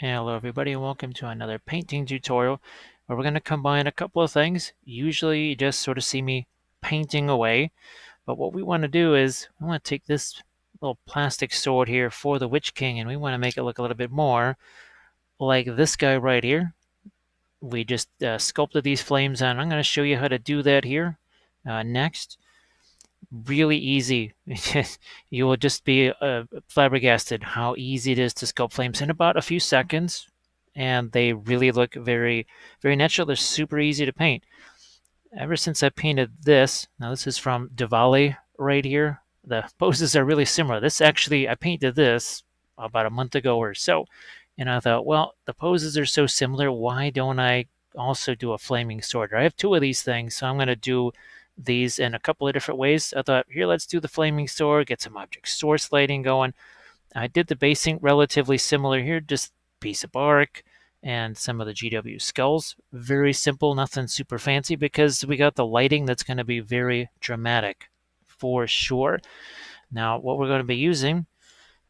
Hello everybody and welcome to another painting tutorial where we're going to combine a couple of things. Usually you just sort of see me painting away, but what we want to do is we want to take this little plastic sword here for the Witch King and we want to make it look a little bit more like this guy right here. We just sculpted these flames on. I'm going to show you how to do that here next. Really easy. You will just be flabbergasted how easy it is to sculpt flames in about a few seconds, and they really look very, very natural. They're super easy to paint. Ever since I painted this, now this is from Diwali right here. The poses are really similar. This actually, I painted this about a month ago or so, and I thought, well, the poses are so similar. Why don't I also do a flaming sword? I have two of these things, so I'm going to do these in a couple of different ways. I thought, here, let's do the flaming sword, get some object source lighting going. I did the basing relatively similar here, just piece of bark and some of the GW skulls. Very simple, nothing super fancy, because we got the lighting that's going to be very dramatic for sure. Now, what we're going to be using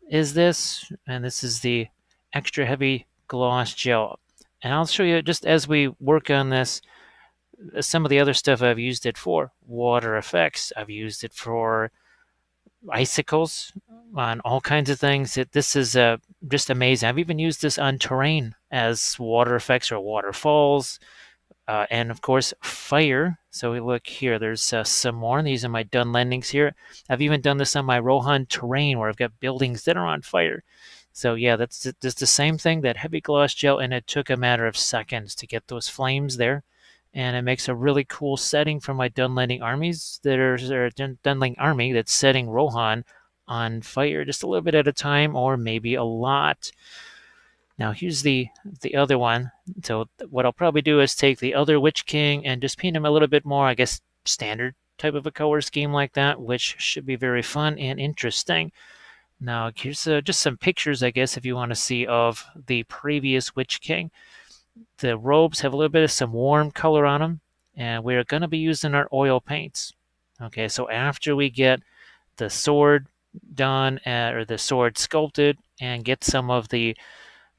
is this, and this is the extra heavy gloss gel. And I'll show you, just as we work on this, some of the other stuff I've used it for. Water effects, I've used it for icicles, on all kinds of things. This is just amazing. I've even used this on terrain as water effects or waterfalls, and of course fire. So we look here, there's some more. These are my done landings here. I've even done this on my Rohan terrain where I've got buildings that are on fire. So yeah, that's the same thing, that heavy gloss gel, and it took a matter of seconds to get those flames there. And it makes a really cool setting for my Dunlanding armies. There's a Dunlanding army that's setting Rohan on fire just a little bit at a time, or maybe a lot. Now here's the other one. So what I'll probably do is take the other Witch King and just paint him a little bit more, I guess, standard type of a color scheme like that, which should be very fun and interesting. Now here's just some pictures, I guess, if you want to see, of the previous Witch King. The robes have a little bit of some warm color on them, and we're going to be using our oil paints. Okay, so after we get the sword done, or the sword sculpted, and get some of the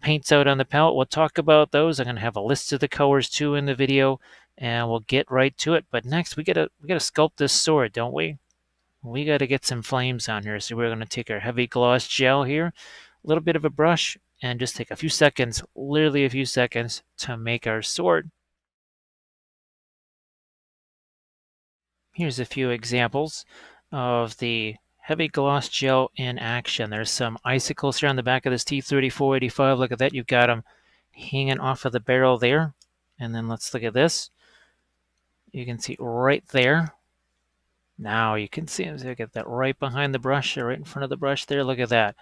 paints out on the palette, we'll talk about those. I'm going to have a list of the colors too in the video, and we'll get right to it. But next, we gotta sculpt this sword, don't we? We got to get some flames on here. So we're going to take our heavy gloss gel here, a little bit of a brush, and just take a few seconds, literally a few seconds, to make our sword. Here's a few examples of the heavy gloss gel in action. There's some icicles here on the back of this T-3485. Look at that. You've got them hanging off of the barrel there. And then let's look at this. You can see right there. Now you can see, look at that right behind the brush, right in front of the brush there. Look at that.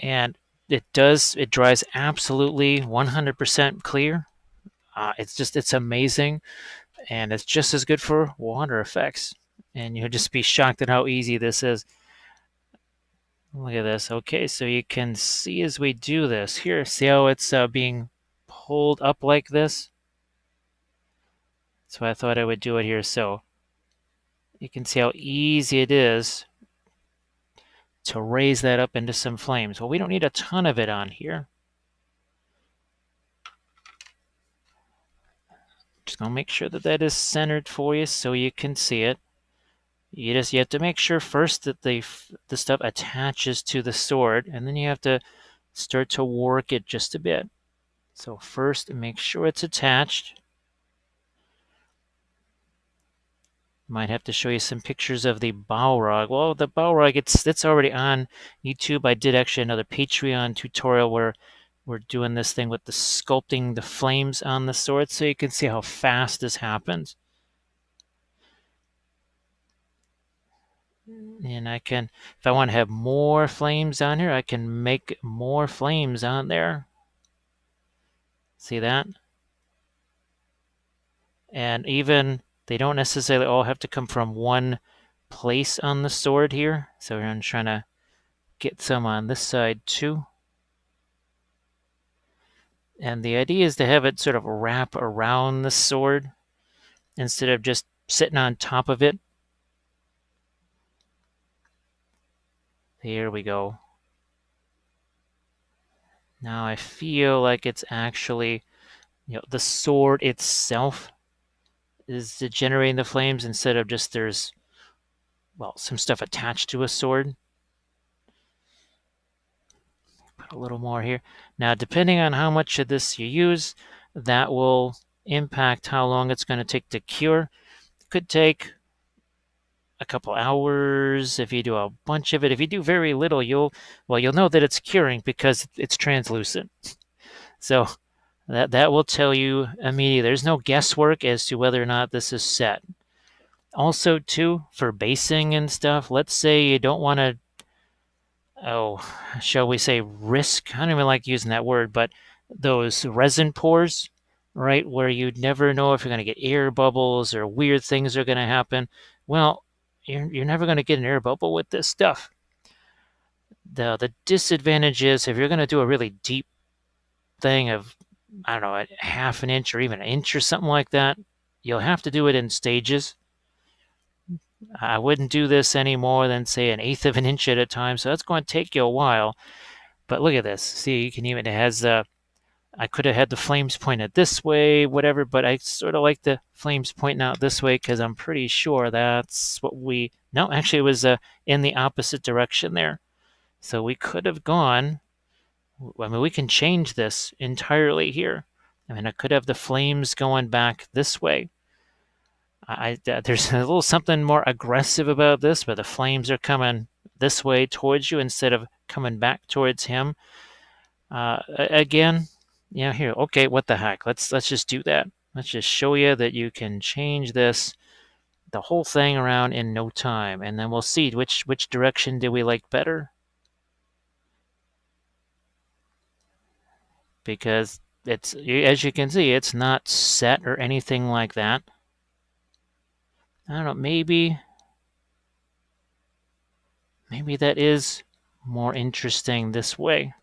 And it dries absolutely 100% clear. It's amazing, and it's just as good for water effects. And you'll just be shocked at how easy this is. Look at this. Okay, so you can see as we do this here, see how it's being pulled up like this? So I thought I would do it here. So you can see how easy it is to raise that up into some flames. Well, we don't need a ton of it on here. Just gonna make sure that that is centered for you so you can see it. You have to make sure first that the stuff attaches to the sword, and then you have to start to work it just a bit. So first, make sure it's attached. Might have to show you some pictures of the Balrog. Well, the Balrog, it's already on YouTube. I did actually another Patreon tutorial where we're doing this thing with the sculpting the flames on the sword, so you can see how fast this happens. And I can, if I want to have more flames on here, I can make more flames on there. See that? And even, they don't necessarily all have to come from one place on the sword here. So I'm trying to get some on this side too. And the idea is to have it sort of wrap around the sword instead of just sitting on top of it. Here we go. Now I feel like it's actually, the sword itself is generating the flames instead of just there's, well, some stuff attached to a sword. Put a little more here. Now, depending on how much of this you use, that will impact how long it's going to take to cure. It could take a couple hours if you do a bunch of it. If you do very little, you'll know that it's curing because it's translucent. So that will tell you immediately. There's no guesswork as to whether or not this is set. Also, too, for basing and stuff, let's say you don't want to, shall we say, risk. I don't even like using that word, but those resin pores, right, where you'd never know if you're going to get air bubbles or weird things are going to happen. Well, you're never going to get an air bubble with this stuff. The disadvantage is if you're going to do a really deep thing of, I don't know, a half an inch or even an inch or something like that, you'll have to do it in stages. I wouldn't do this any more than, say, an eighth of an inch at a time, so that's going to take you a while. But look at this. See, you can even, it has, I could have had the flames pointed this way, whatever, but I sort of like the flames pointing out this way because I'm pretty sure that's what no, actually it was in the opposite direction there. So we could have gone, I mean, we can change this entirely here. I mean, I could have the flames going back this way. There's a little something more aggressive about this, where the flames are coming this way towards you instead of coming back towards him. Again, here. Okay, what the heck? Let's just do that. Let's just show you that you can change the whole thing around in no time, and then we'll see which direction do we like better. Because it's, as you can see, it's not set or anything like that. I don't know, maybe that is more interesting this way.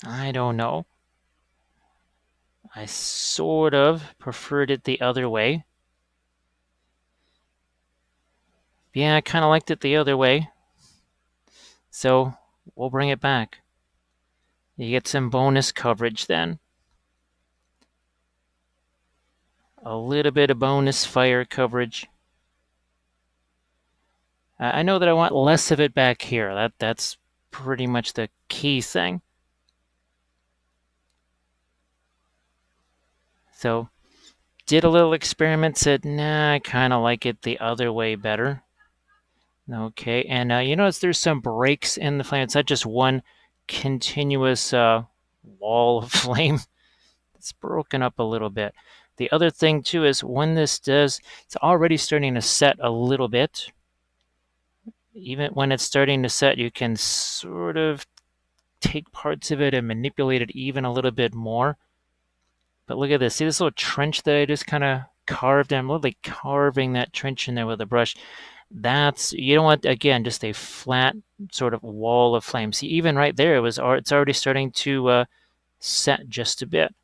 I don't know. I sort of preferred it the other way. Yeah, I kind of liked it the other way. So we'll bring it back. You get some bonus coverage then. A little bit of bonus fire coverage. I know that I want less of it back here. That's pretty much the key thing. So did a little experiment, said, nah, I kind of like it the other way better. Okay, and you notice there's some breaks in the flame. It's not just one continuous wall of flame. It's broken up a little bit. The other thing, too, is when this does, it's already starting to set a little bit. Even when it's starting to set, you can sort of take parts of it and manipulate it even a little bit more. But look at this. See this little trench that I just kind of carved? I'm literally carving that trench in there with a brush. That's, you don't want, again, just a flat sort of wall of flame. See, even right there, it's already starting to set just a bit.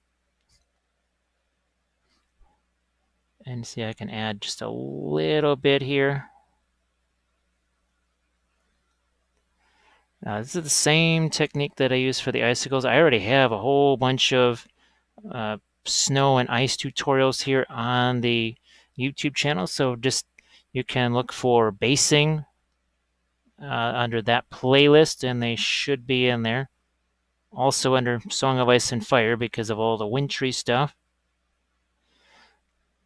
And see, I can add just a little bit here. Now, this is the same technique that I use for the icicles. I already have a whole bunch of snow and ice tutorials here on the YouTube channel. So just, you can look for basing under that playlist, and they should be in there. Also under Song of Ice and Fire because of all the wintry stuff.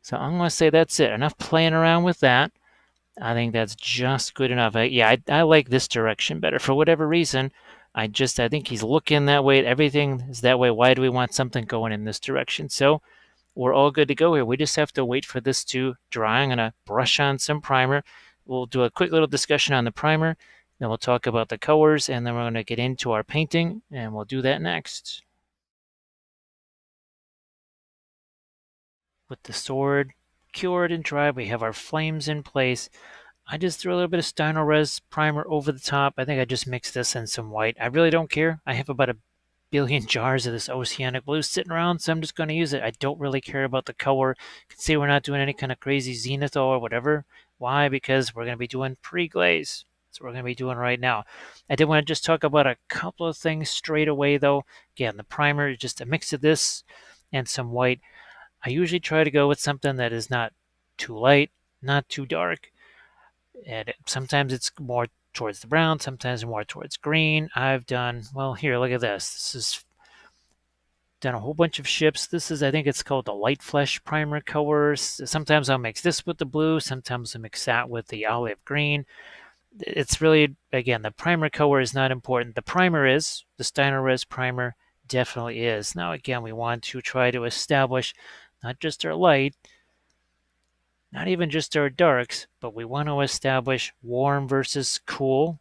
So I'm going to say that's it. Enough playing around with that. I think that's just good enough. I like this direction better. For whatever reason, I think he's looking that way. Everything is that way. Why do we want something going in this direction? So we're all good to go here. We just have to wait for this to dry. I'm going to brush on some primer. We'll do a quick little discussion on the primer. Then we'll talk about the colors, and then we're going to get into our painting, and we'll do that next. With the sword cured and dried, we have our flames in place. I just threw a little bit of Stino Res primer over the top. I think I just mixed this in some white. I really don't care. I have about 1 billion jars of this oceanic blue sitting around, so I'm just going to use it. I don't really care about the color. You can see we're not doing any kind of crazy zenithal or whatever. Why? Because we're going to be doing pre-glaze. That's what we're going to be doing right now. I did want to just talk about a couple of things straight away, though. Again, the primer is just a mix of this and some white. I usually try to go with something that is not too light, not too dark. And sometimes it's more towards the brown, sometimes more towards green. I've done, well, here, look at this. This is done a whole bunch of ships. This is, I think it's called the light flesh primer colors. Sometimes I'll mix this with the blue. Sometimes I'll mix that with the olive green. It's really, again, the primer color is not important. The primer is, the Steiner Res primer definitely is. Now, again, we want to try to establish not just our light, not even just our darks, but we want to establish warm versus cool,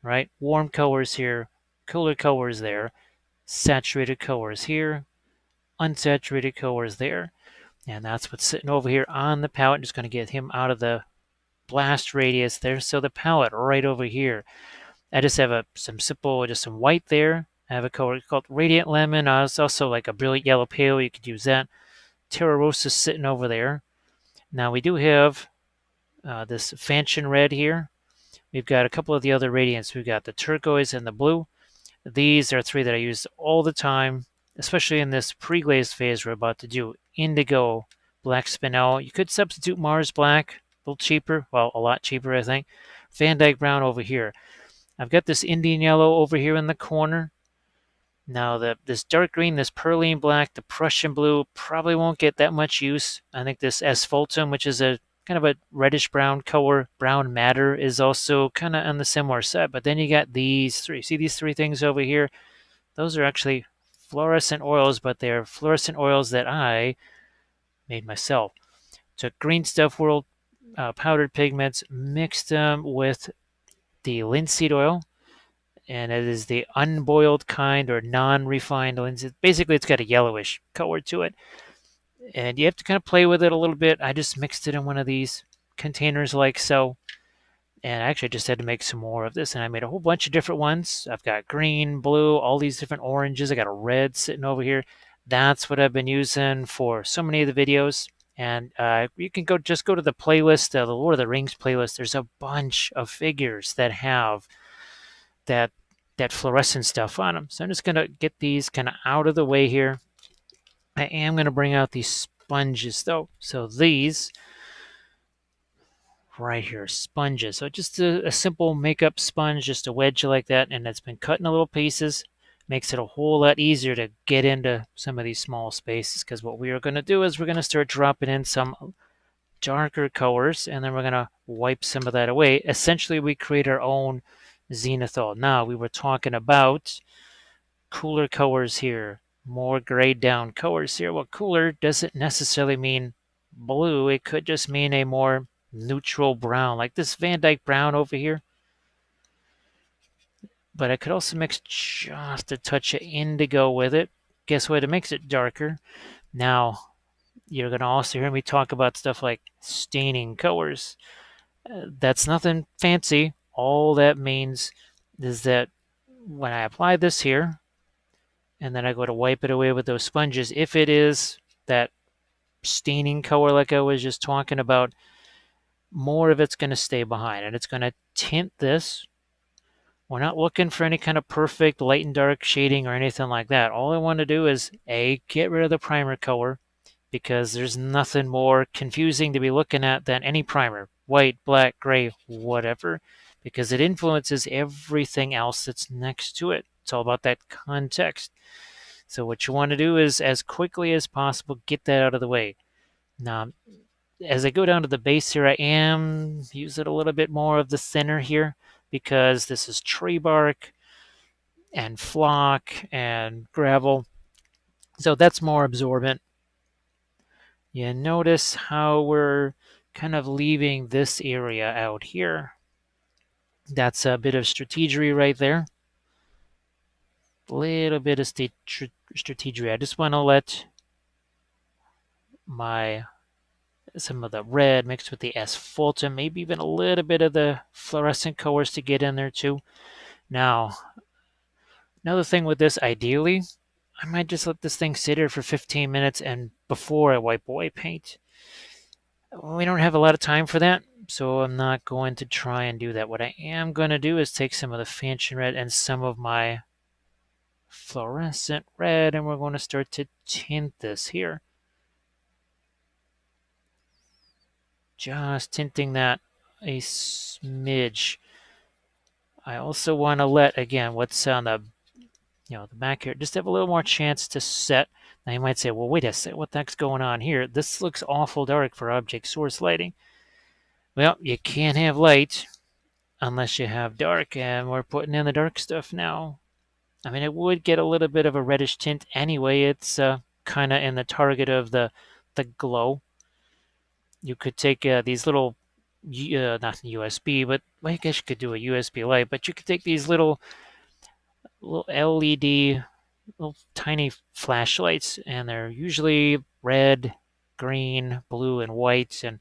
right? Warm colors here, cooler colors there, saturated colors here, unsaturated colors there. And that's what's sitting over here on the palette. Just going to get him out of the blast radius there. So the palette right over here. I just have some simple, just some white there. I have a color called Radiant Lemon. It's also like a brilliant yellow pale. You could use that. Terra Rosa sitting over there. Now we do have this Fanchon Red here. We've got a couple of the other radiants. We've got the turquoise and the blue. These are three that I use all the time, especially in this pre-glazed phase we're about to do. Indigo, Black Spinel. You could substitute Mars Black, a little cheaper. Well, a lot cheaper, I think. Van Dyke Brown over here. I've got this Indian Yellow over here in the corner. Now, this dark green, this Perline Black, the Prussian Blue probably won't get that much use. I think this Asphaltum, which is a kind of a reddish brown color, brown matter, is also kind of on the similar side. But then you got these three. See these three things over here? Those are actually fluorescent oils, but they're fluorescent oils that I made myself. Took Green Stuff World powdered pigments, mixed them with the linseed oil, and it is the unboiled kind or non-refined linseed. Basically, it's got a yellowish color to it, and you have to kind of play with it a little bit. I just mixed it in one of these containers like so, and I actually just had to make some more of this, and I made a whole bunch of different ones. I've got green, blue, all these different oranges. I got a red sitting over here. That's what I've been using for so many of the videos. And you can just go to the playlist, the Lord of the Rings playlist. There's a bunch of figures that have that fluorescent stuff on them. So I'm just going to get these kind of out of the way here. I am going to bring out these sponges though. So these right here, sponges. So just a simple makeup sponge, just a wedge like that, and it's been cut into little pieces. Makes it a whole lot easier to get into some of these small spaces, because what we are going to do is we're going to start dropping in some darker colors, and then we're going to wipe some of that away. Essentially, we create our own zenithal. Now, we were talking about cooler colors here, more grayed down colors here. Well, cooler doesn't necessarily mean blue. It could just mean a more neutral brown, like this Van Dyke Brown over here. But I could also mix just a touch of indigo with it. Guess what? It makes it darker. Now, you're going to also hear me talk about stuff like staining colors. That's nothing fancy. All that means is that when I apply this here, and then I go to wipe it away with those sponges, if it is that staining color like I was just talking about, more of it's going to stay behind, and it's going to tint this. We're not looking for any kind of perfect light and dark shading or anything like that. All I want to do is, A, get rid of the primer color, because there's nothing more confusing to be looking at than any primer. White, black, gray, whatever. Because it influences everything else that's next to it. It's all about that context. So what you want to do is, as quickly as possible, get that out of the way. Now, as I go down to the base here, I am using a little bit more of the thinner here, because this is tree bark and flock and gravel. So that's more absorbent. You notice how we're kind of leaving this area out here. That's a bit of strategery right there. A little bit of strategery. I just want to let some of the red mixed with the asphaltum, maybe even a little bit of the fluorescent colors to get in there too. Now, another thing with this, ideally, I might just let this thing sit here for 15 minutes and before I wipe away paint. We don't have a lot of time for that, so I'm not going to try and do that. What I am going to do is take some of the Fanchon red and some of my fluorescent red, and we're going to start to tint this here. Just tinting that a smidge. I also want to let, again, what's on the the back here, just have a little more chance to set. Now you might say, well, wait a second, what the heck's going on here? This looks awful dark for object source lighting. Well, you can't have light unless you have dark, and we're putting in the dark stuff now. I mean, it would get a little bit of a reddish tint anyway. It's kind of in the target of the glow. You could take these little, not USB, but well, I guess you could do a USB light, but you could take these little LED, little tiny flashlights, and they're usually red, green, blue, and white, and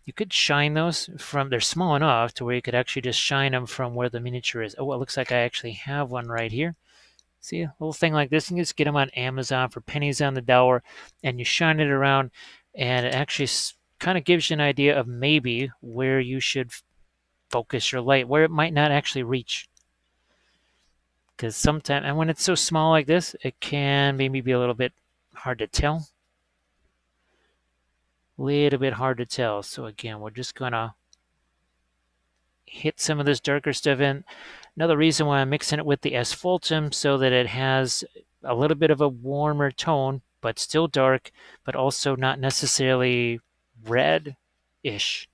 you could shine those from, they're small enough to where you could actually just shine them from where the miniature is. Oh, it looks like I actually have one right here. See, a little thing like this, you can just get them on Amazon for pennies on the dollar, and you shine it around, and it actually kind of gives you an idea of maybe where you should focus your light, where it might not actually reach. Because sometimes, and when it's so small like this, it can maybe be a little bit hard to tell. Little bit hard to tell. So again, we're just gonna hit some of this darker stuff in. Another reason why I'm mixing it with the asphaltum, so that it has a little bit of a warmer tone, but still dark, but also not necessarily red-ish.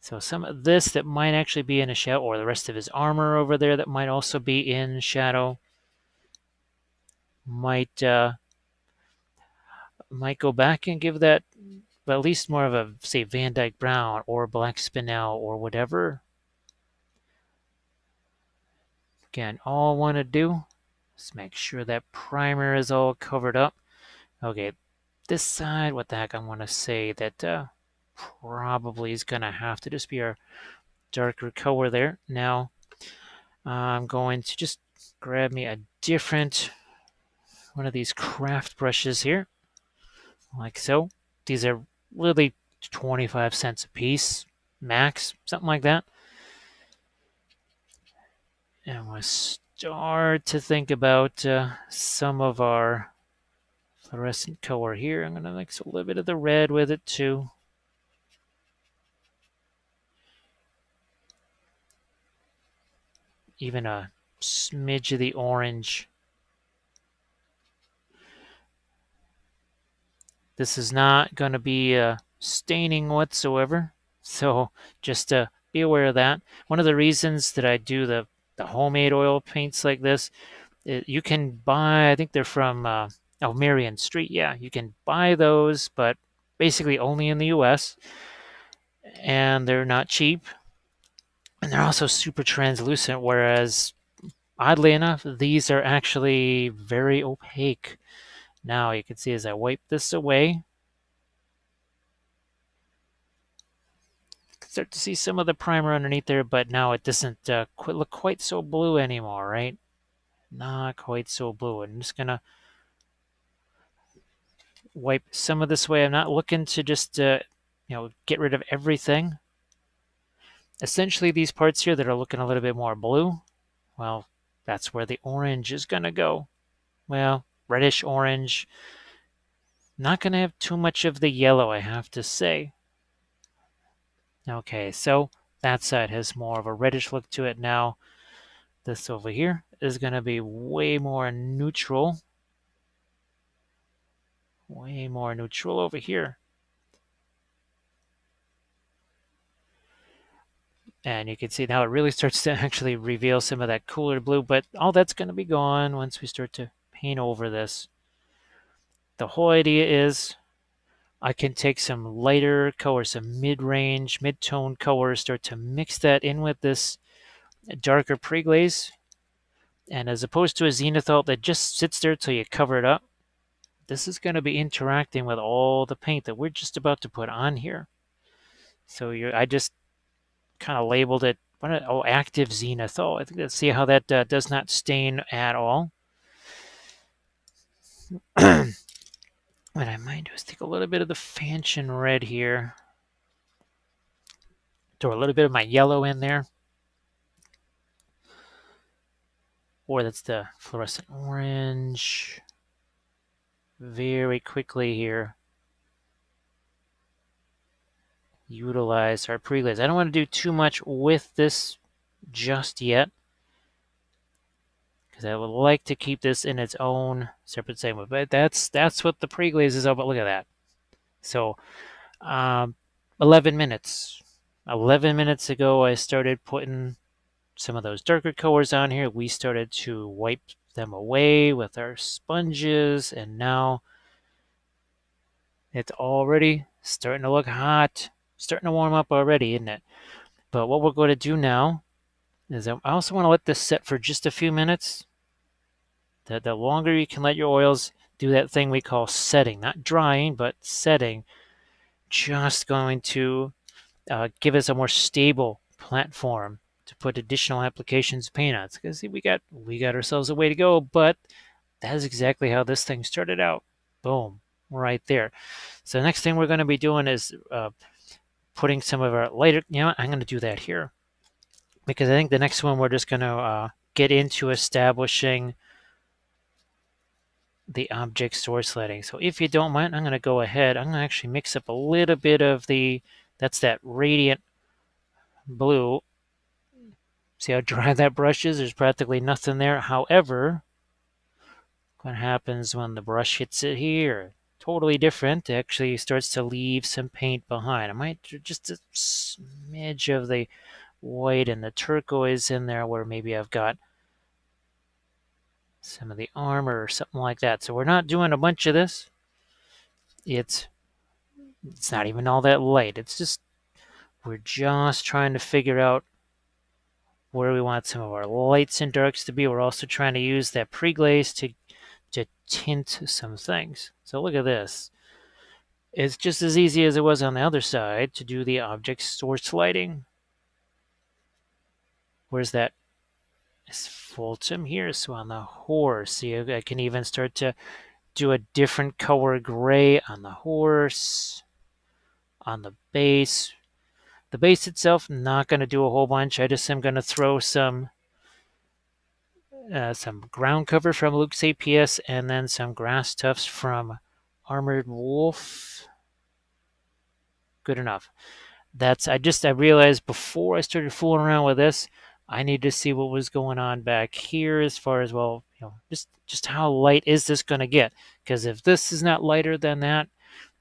So some of this that might actually be in a shadow, or the rest of his armor over there that might also be in shadow, might go back and give that at least more of a, say, Van Dyke Brown or Black Spinel or whatever. Again, all I want to do is make sure that primer is all covered up. Okay, this side, what the heck, I want to say that probably is going to have to just be our darker color there. Now, I'm going to just grab me a different one of these craft brushes here, like so. These are really 25 cents a piece, max, something like that. And we'll start to think about some of our fluorescent color here. I'm going to mix a little bit of the red with it too. Even a smidge of the orange. This is not going to be staining whatsoever, so just be aware of that. One of the reasons that I do the homemade oil paints like this, you can buy, I think they're from Marion Street. Yeah, you can buy those, but basically only in the US, and they're not cheap. And they're also super translucent, whereas oddly enough, these are actually very opaque. Now you can see as I wipe this away, start to see some of the primer underneath there, but now it doesn't look quite so blue anymore, right? Not quite so blue. I'm just gonna wipe some of this away. I'm not looking to just get rid of everything. Essentially, these parts here that are looking a little bit more blue, well, that's where the orange is gonna go. Well, reddish orange. Not gonna have too much of the yellow, I have to say. Okay, so that side has more of a reddish look to it now. This over here is going to be way more neutral. Way more neutral over here. And you can see now it really starts to actually reveal some of that cooler blue, but all that's going to be gone once we start to paint over this. The whole idea is I can take some lighter colors, some mid-range, mid-tone colors, start to mix that in with this darker pre-glaze. And as opposed to a zenithal that just sits there till you cover it up, this is going to be interacting with all the paint that we're just about to put on here. So I just kind of labeled it, active zenithal. I think let's see how that does not stain at all. What I might do is take a little bit of the Fanchon red here. Throw a little bit of my yellow in there. Or that's the fluorescent orange. Very quickly here. Utilize our pre-glaze. I don't want to do too much with this just yet, because I would like to keep this in its own separate segment. But that's what the pre-glaze is all about. Look at that. So, um, 11 minutes. 11 minutes ago, I started putting some of those darker colors on here. We started to wipe them away with our sponges, and now it's already starting to look hot. Starting to warm up already, isn't it? But what we're going to do now is I also want to let this set for just a few minutes. The longer you can let your oils do that thing we call setting, not drying, but setting, just going to give us a more stable platform to put additional applications of paint on. Because we got ourselves a way to go, but that is exactly how this thing started out. Boom, right there. So the next thing we're going to be doing is putting some of our lighter, I'm going to do that here, because I think the next one we're just going to get into establishing the object source lighting. So if you don't mind, I'm going to go ahead. I'm going to actually mix up a little bit of that's that radiant blue. See how dry that brush is? There's practically nothing there. However, what happens when the brush hits it here? Totally different. It actually starts to leave some paint behind. I might just a smidge of the white and the turquoise in there, where maybe I've got some of the armor or something like that. So we're not doing a bunch of this. It's not even all that light. It's just, we're just trying to figure out where we want some of our lights and darks to be. We're also trying to use that pre-glaze to tint some things. So look at this. It's just as easy as it was on the other side to do the object source lighting. Where's that? It's Fulton here. So on the horse, see, I can even start to do a different color gray on the horse, on the base. The base itself, not going to do a whole bunch. I just am going to throw some ground cover from Luke's APS, and then some grass tufts from Armored Wolf. Good enough. I realized before I started fooling around with this, I need to see what was going on back here as far as, well, just how light is this going to get? Because if this is not lighter than that,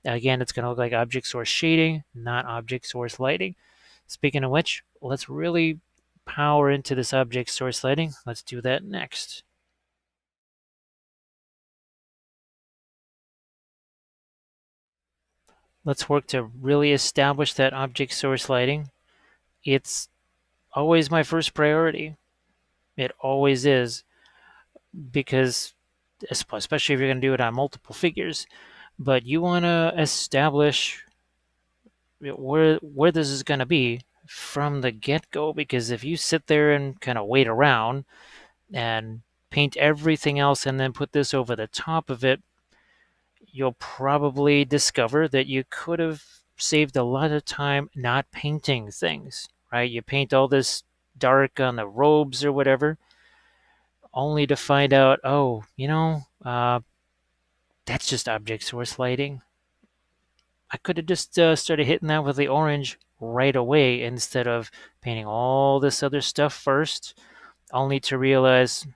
again, it's going to look like object source shading, not object source lighting. Speaking of which, let's really power into this object source lighting. Let's do that next. Let's work to really establish that object source lighting. It's always my first priority. It always is, because especially if you're going to do it on multiple figures, but you want to establish where this is going to be from the get-go, because if you sit there and kind of wait around and paint everything else and then put this over the top of it, you'll probably discover that you could have saved a lot of time not painting things, right? You paint all this dark on the robes or whatever, only to find out, oh, that's just object source lighting. I could have just started hitting that with the orange right away instead of painting all this other stuff first, only to realize,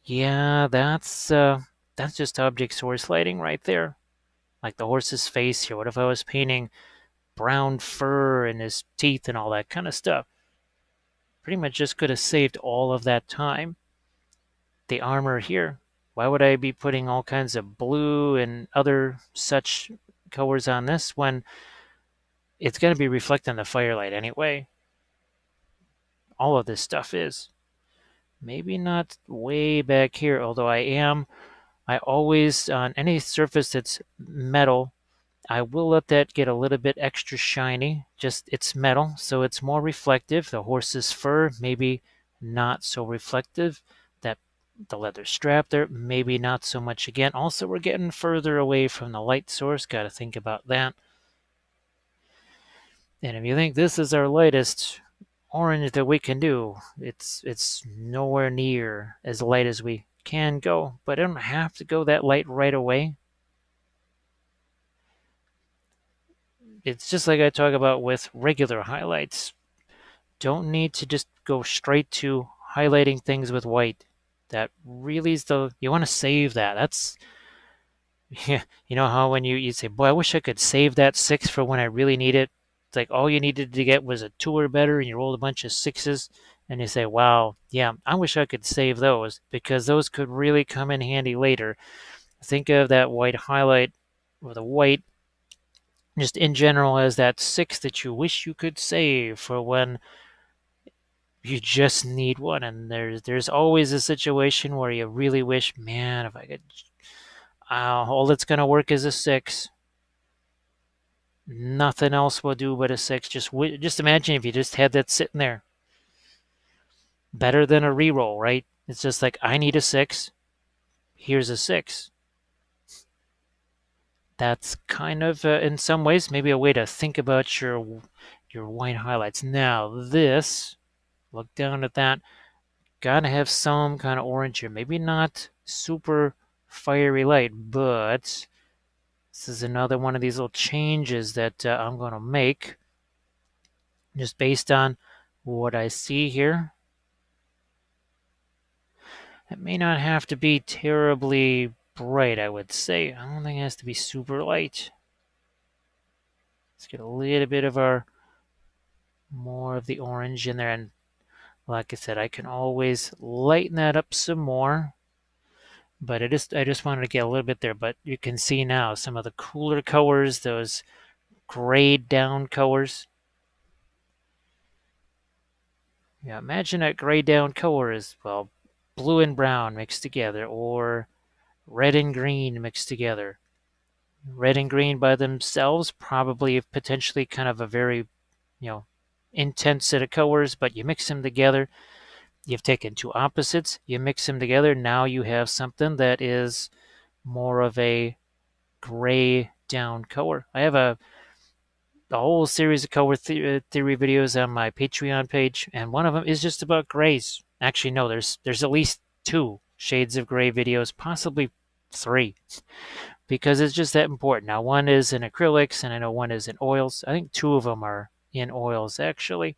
yeah, that's just object source lighting right there. Like the horse's face here. What if I was painting brown fur and his teeth and all that kind of stuff? Pretty much just could have saved all of that time. The armor here, why would I be putting all kinds of blue and other such colors on this when it's going to be reflecting the firelight anyway? All of this stuff is. Maybe not way back here, although I always, on any surface that's metal, I will let that get a little bit extra shiny. Just, it's metal, so it's more reflective. The horse's fur, maybe not so reflective. That the leather strap there, maybe not so much again. Also, we're getting further away from the light source. Got to think about that. And if you think this is our lightest orange that we can do, it's nowhere near as light as we can go, but I don't have to go that light right away. It's just like I talk about with regular highlights. Don't need to just go straight to highlighting things with white. That really is you want to save that. That's, yeah, you know how when you say, boy, I wish I could save that 6 for when I really need it. It's like all you needed to get was a 2 or better, and you rolled a bunch of 6s, and you say, wow, yeah, I wish I could save those because those could really come in handy later. Think of that white highlight or the white just in general as that 6 that you wish you could save for when you just need one. And there's always a situation where you really wish, man, if I could, all that's going to work is a 6. Nothing else will do but a 6. Just imagine if you just had that sitting there. Better than a reroll, right? It's just like, I need a 6. Here's a 6. That's kind of, in some ways, maybe a way to think about your white highlights. Now, this, look down at that. Gotta have some kind of orange here. Maybe not super fiery light, but this is another one of these little changes that I'm going to make just based on what I see here. It may not have to be terribly bright, I would say. I don't think it has to be super light. Let's get a little bit of more of the orange in there. And like I said, I can always lighten that up some more. But I just wanted to get a little bit there. But you can see now some of the cooler colors, those grayed down colors. Yeah, imagine that grayed down color is, well, blue and brown mixed together, or red and green mixed together. Red and green by themselves probably potentially kind of a very, intense set of colors, but you mix them together. You've taken two opposites, you mix them together. Now you have something that is more of a gray down color. I have a whole series of color theory videos on my Patreon page, and one of them is just about grays. Actually, no, there's at least 2 shades of gray videos, possibly 3, because it's just that important. Now, one is in acrylics, and I know one is in oils. I think 2 of them are in oils, actually.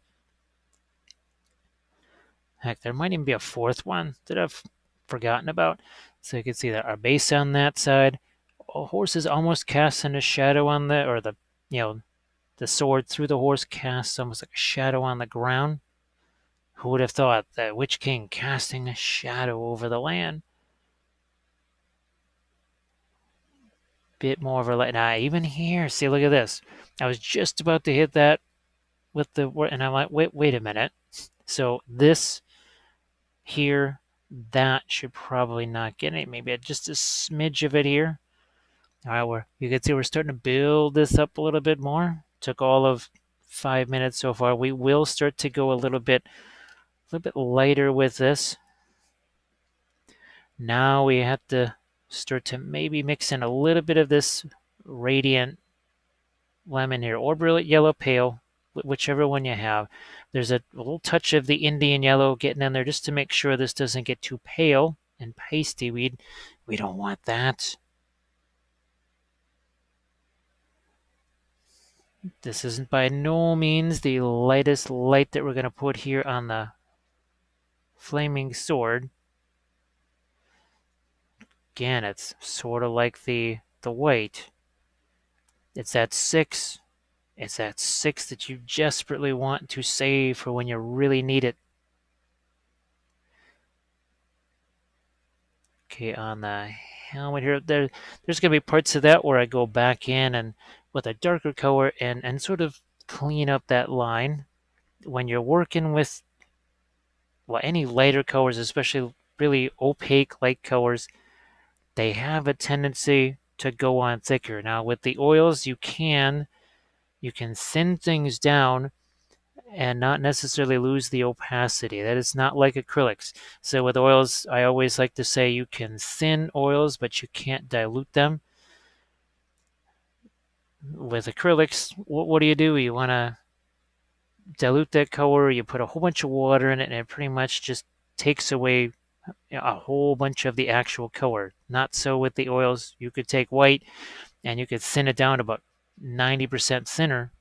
Heck, there might even be a 4th one that I've forgotten about. So you can see that our base on that side, a horse is almost casting a shadow on the sword through the horse casts almost like a shadow on the ground. Who would have thought that Witch King casting a shadow over the land? Bit more of a light. Now, even here, see, look at this. I was just about to hit that with the word, and I'm like, wait a minute. So this here, that should probably not get it. Maybe just a smidge of it here. All right, you can see we're starting to build this up a little bit more. Took all of 5 minutes so far. We will start to go a little bit lighter with this. Now we have to start to maybe mix in a little bit of this radiant lemon here, or brilliant yellow pale, whichever one you have. There's a little touch of the Indian yellow getting in there just to make sure this doesn't get too pale and pasty. We don't want that. This isn't by no means the lightest light that we're going to put here on the flaming sword. Again, it's sort of like the white. It's that 6. It's that 6 that you desperately want to save for when you really need it. Okay, on the helmet here, there's going to be parts of that where I go back in and with a darker color and sort of clean up that line. When you're working with, well, any lighter colors, especially really opaque light colors, they have a tendency to go on thicker. Now, with the oils, you can thin things down and not necessarily lose the opacity. That is not like acrylics. So with oils, I always like to say you can thin oils, but you can't dilute them. With acrylics, what do? You want to dilute that color, you put a whole bunch of water in it, and it pretty much just takes away a whole bunch of the actual color. Not so with the oils. You could take white and you could thin it down to about 90% thinner,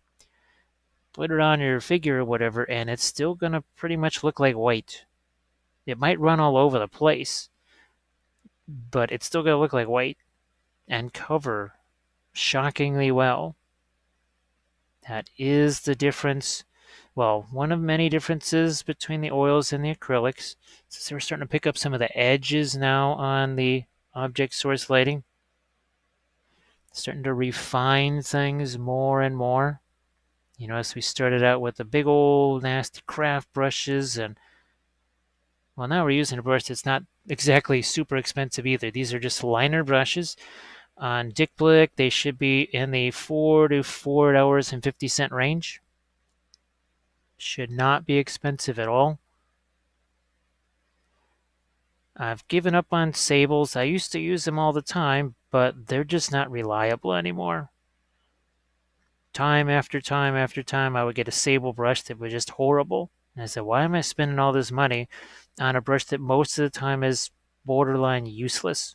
put it on your figure or whatever, and it's still going to pretty much look like white. It might run all over the place, but it's still going to look like white and cover shockingly well. That is the difference. Well, one of many differences between the oils and the acrylics. So we're starting to pick up some of the edges now on the object source lighting. Starting to refine things more and more. You know, as we started out with the big old nasty craft brushes, and well, now we're using a brush that's not exactly super expensive either. These are just liner brushes. On Dick Blick, they should be in the $4 to $4.50 range. Should not be expensive at all. I've given up on sables. I used to use them all the time, but they're just not reliable anymore. Time after time after time, I would get a sable brush that was just horrible. And I said, why am I spending all this money on a brush that most of the time is borderline useless?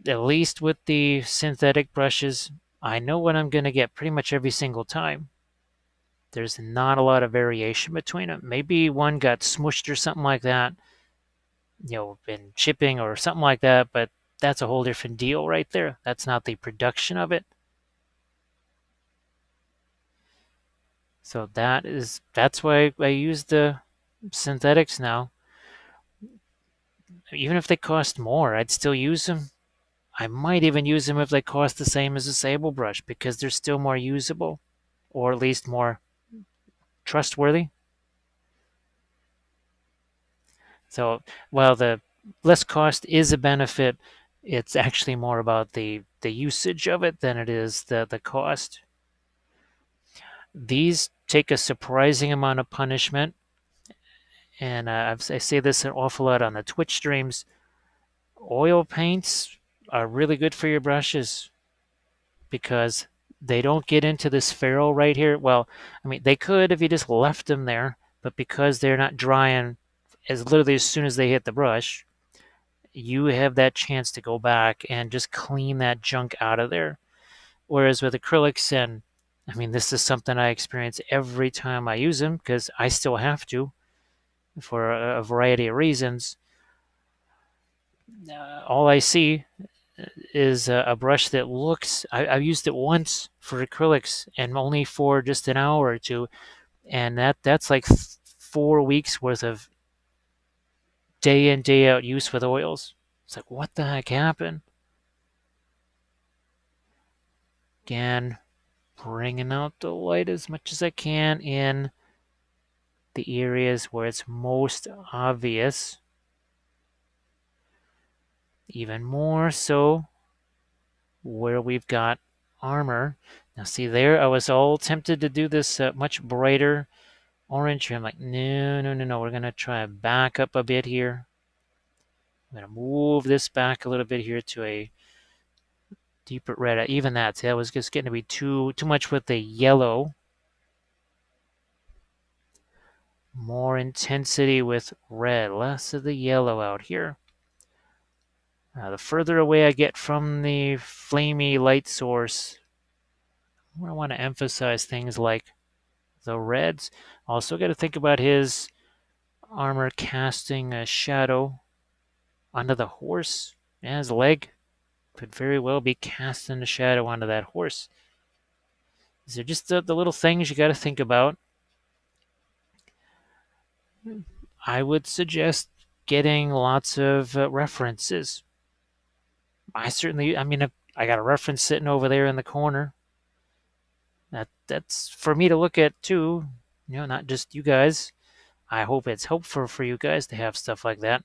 At least with the synthetic brushes, I know what I'm going to get pretty much every single time. There's not a lot of variation between them. Maybe one got smushed or something like that, in shipping or something like that, but that's a whole different deal right there. That's not the production of it. So that's why I use the synthetics now. Even if they cost more, I'd still use them. I might even use them if they cost the same as a sable brush because they're still more usable, or at least more trustworthy. So while the less cost is a benefit, it's actually more about the usage of it than it is the cost. These take a surprising amount of punishment, and I say this an awful lot on the Twitch streams. Oil paints are really good for your brushes because they don't get into this ferrule right here. Well, I mean, they could if you just left them there, but because they're not drying as literally as soon as they hit the brush, you have that chance to go back and just clean that junk out of there. Whereas with acrylics, and I mean, this is something I experience every time I use them because I still have to for a variety of reasons. All I see is a brush that looks, I've used it once for acrylics and only for just an hour or two. And that's like 4 weeks worth of day in, day out use with oils. It's like, what the heck happened? Again, bringing out the light as much as I can in the areas where it's most obvious. Even more so where we've got armor. Now see there, I was all tempted to do this much brighter orange here. I'm like, no, no, no, no. We're going to try and back up a bit here. I'm going to move this back a little bit here to a deeper red. Even that, see, that was just getting to be too much with the yellow. More intensity with red, less of the yellow out here. The further away I get from the flamey light source, I want to emphasize things like the reds. Also got to think about his armor casting a shadow onto the horse. Yeah, his leg could very well be casting a shadow onto that horse. These are just the little things you got to think about. I would suggest getting lots of references. I mean, I got a reference sitting over there in the corner. That's for me to look at too. Not just you guys. I hope it's helpful for you guys to have stuff like that.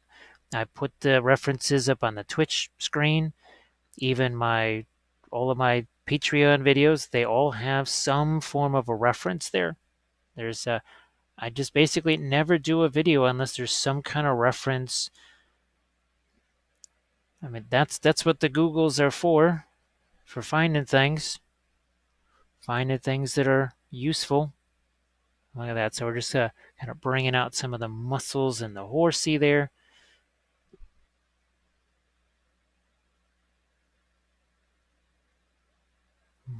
I put the references up on the Twitch screen. Even all of my Patreon videos, they all have some form of a reference there. I just basically never do a video unless there's some kind of reference. I mean, that's what the Googles are for finding things that are useful. Look at that. So we're just kind of bringing out some of the muscles in the horsey there.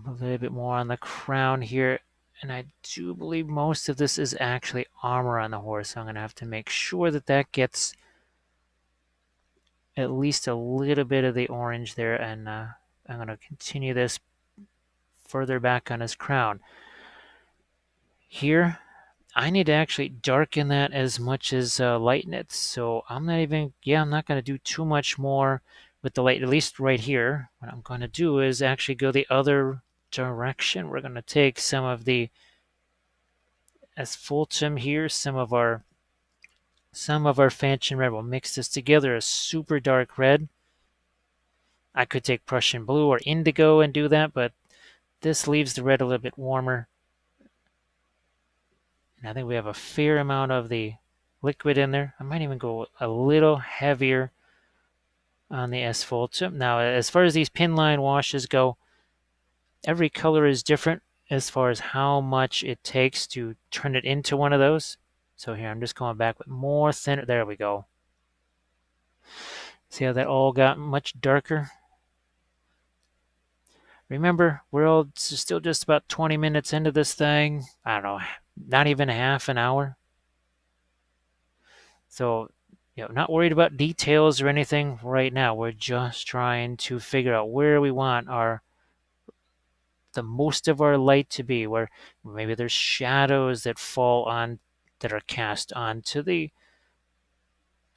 A little bit more on the crown here. And I do believe most of this is actually armor on the horse. So I'm going to have to make sure that that gets at least a little bit of the orange there. And I'm going to continue this further back on his crown. Here, I need to actually darken that as much as lighten it. So I'm not even, I'm not going to do too much more with the light, at least right here. What I'm going to do is actually go the other direction. We're going to take some of the asphaltum here, some of our fanchon red. We'll mix this together, a super dark red. I could take Prussian blue or indigo and do that, but this leaves the red a little bit warmer. And I think we have a fair amount of the liquid in there. I might even go a little heavier on the asphaltum. Now, as far as these pin line washes go, every color is different as far as how much it takes to turn it into one of those. So here, I'm just going back with more thinner. There we go. See how that all got much darker? Remember, we're all still just about 20 minutes into this thing. I don't know, not even half an hour. So, not worried about details or anything right now. We're just trying to figure out where we want the most of our light to be, where maybe there's shadows that fall on, that are cast onto the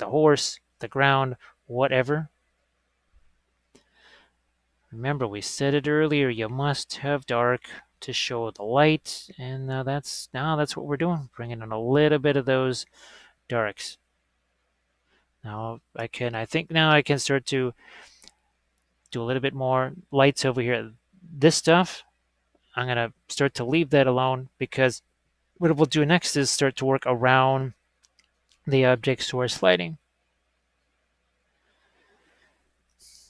horse, the ground, whatever. Remember, we said it earlier, you must have dark to show the light, and that's what we're doing, bringing in a little bit of those darks. Now I think now I can start to do a little bit more lights over here. This stuff, I'm going to start to leave that alone, because what we'll do next is start to work around the object source lighting.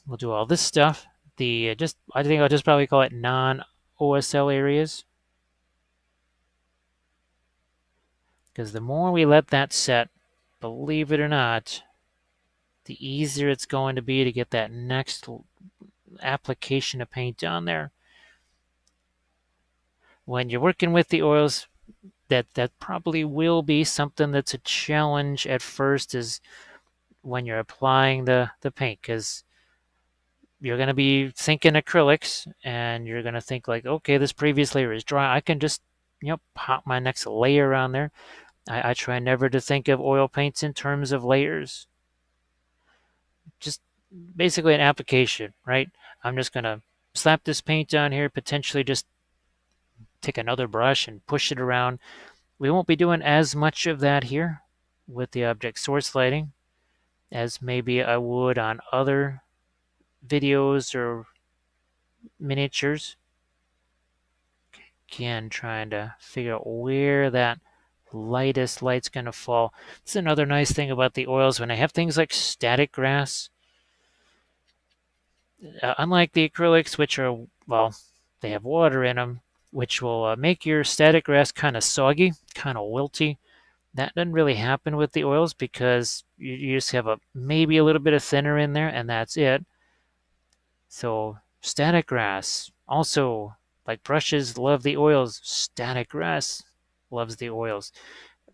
We'll do all this stuff. I think I'll just probably call it non-OSL areas, because the more we let that set, believe it or not, the easier it's going to be to get that next application of paint on there. When you're working with the oils, that probably will be something that's a challenge at first, is when you're applying the paint, because you're going to be thinking acrylics, and you're going to think like, okay, this previous layer is dry. I can just, pop my next layer on there. I try never to think of oil paints in terms of layers. Just basically an application, right? I'm just going to slap this paint on here, potentially just take another brush and push it around. We won't be doing as much of that here with the object source lighting as maybe I would on other videos or miniatures. Again, trying to figure out where that lightest light's going to fall. It's another nice thing about the oils. When I have things like static grass, unlike the acrylics, which are, well, they have water in them, which will make your static grass kind of soggy, kind of wilty. That doesn't really happen with the oils, because you just have maybe a little bit of thinner in there, and that's it. So static grass, also, like brushes love the oils, static grass loves the oils.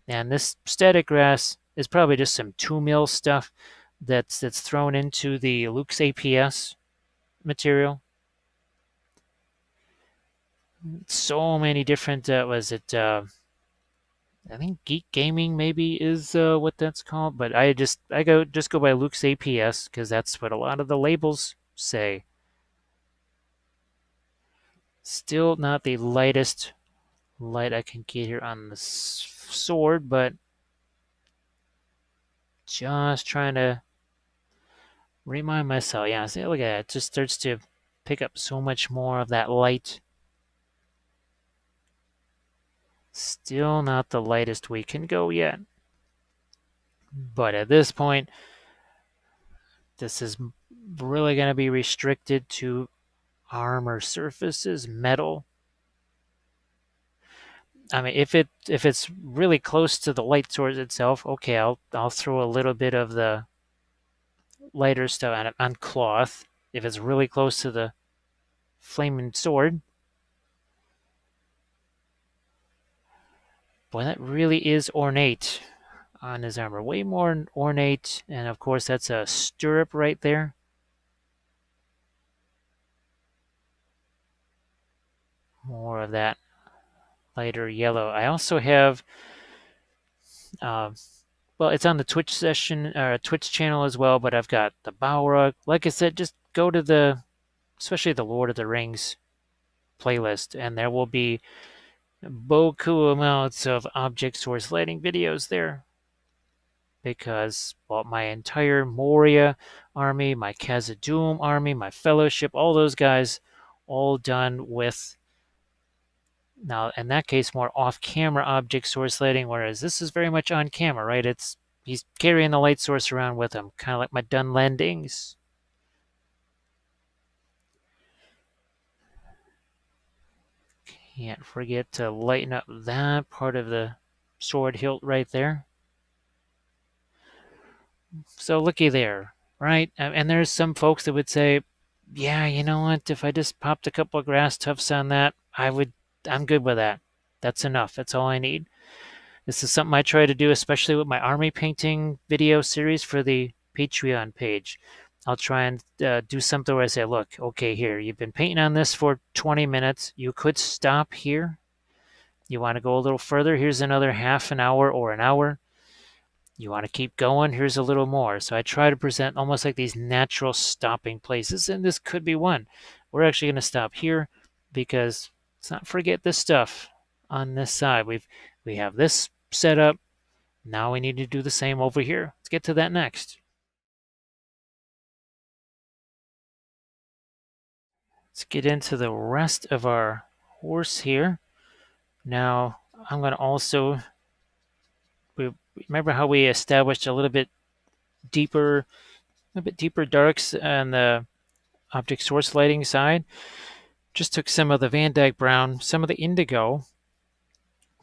And this static grass is probably just some 2 mil stuff that's thrown into the Luke's APS material. So many different, I think Geek Gaming maybe is what that's called, but I go by Luke's APS, because that's what a lot of the labels say. Still not the lightest light I can get here on the sword, but just trying to remind myself. Yeah, see, look at that. It just starts to pick up so much more of that light. Still not the lightest we can go yet. But at this point, this is really going to be restricted to armor surfaces, metal. I mean, if it's really close to the light source itself, okay, I'll throw a little bit of the lighter stuff on cloth. If it's really close to the flaming sword, boy, that really is ornate on his armor. Way more ornate, and of course that's a stirrup right there. More of that lighter yellow. I also have, uh, well, it's on the Twitch session or Twitch channel as well, but I've got the Balrog. Like I said, just go to especially the Lord of the Rings playlist, and there will be beaucoup amounts of object source lighting videos there. Because, well, my entire Moria army, my Khazad-dûm army, my Fellowship, all those guys, all done with, now in that case, more off-camera object source lighting, whereas this is very much on camera, right? He's carrying the light source around with him, kind of like my Dunlendings. Can't forget to lighten up that part of the sword hilt right there. So looky there, right? And there's some folks that would say, yeah, you know what? If I just popped a couple of grass tufts on that, I'm good with that. That's enough. That's all I need. This is something I try to do, especially with my army painting video series for the Patreon page. I'll try and do something where I say, look, okay, here, you've been painting on this for 20 minutes. You could stop here. You want to go a little further? Here's another half an hour or an hour. You want to keep going? Here's a little more. So I try to present almost like these natural stopping places, and this could be one. We're actually going to stop here because let's not forget this stuff on this side. We have this set up. Now we need to do the same over here. Let's get to that next. Let's get into the rest of our horse here. Now I'm going to also, remember how we established a little bit deeper darks on the object source lighting side. Just took some of the Van Dyke brown, some of the indigo.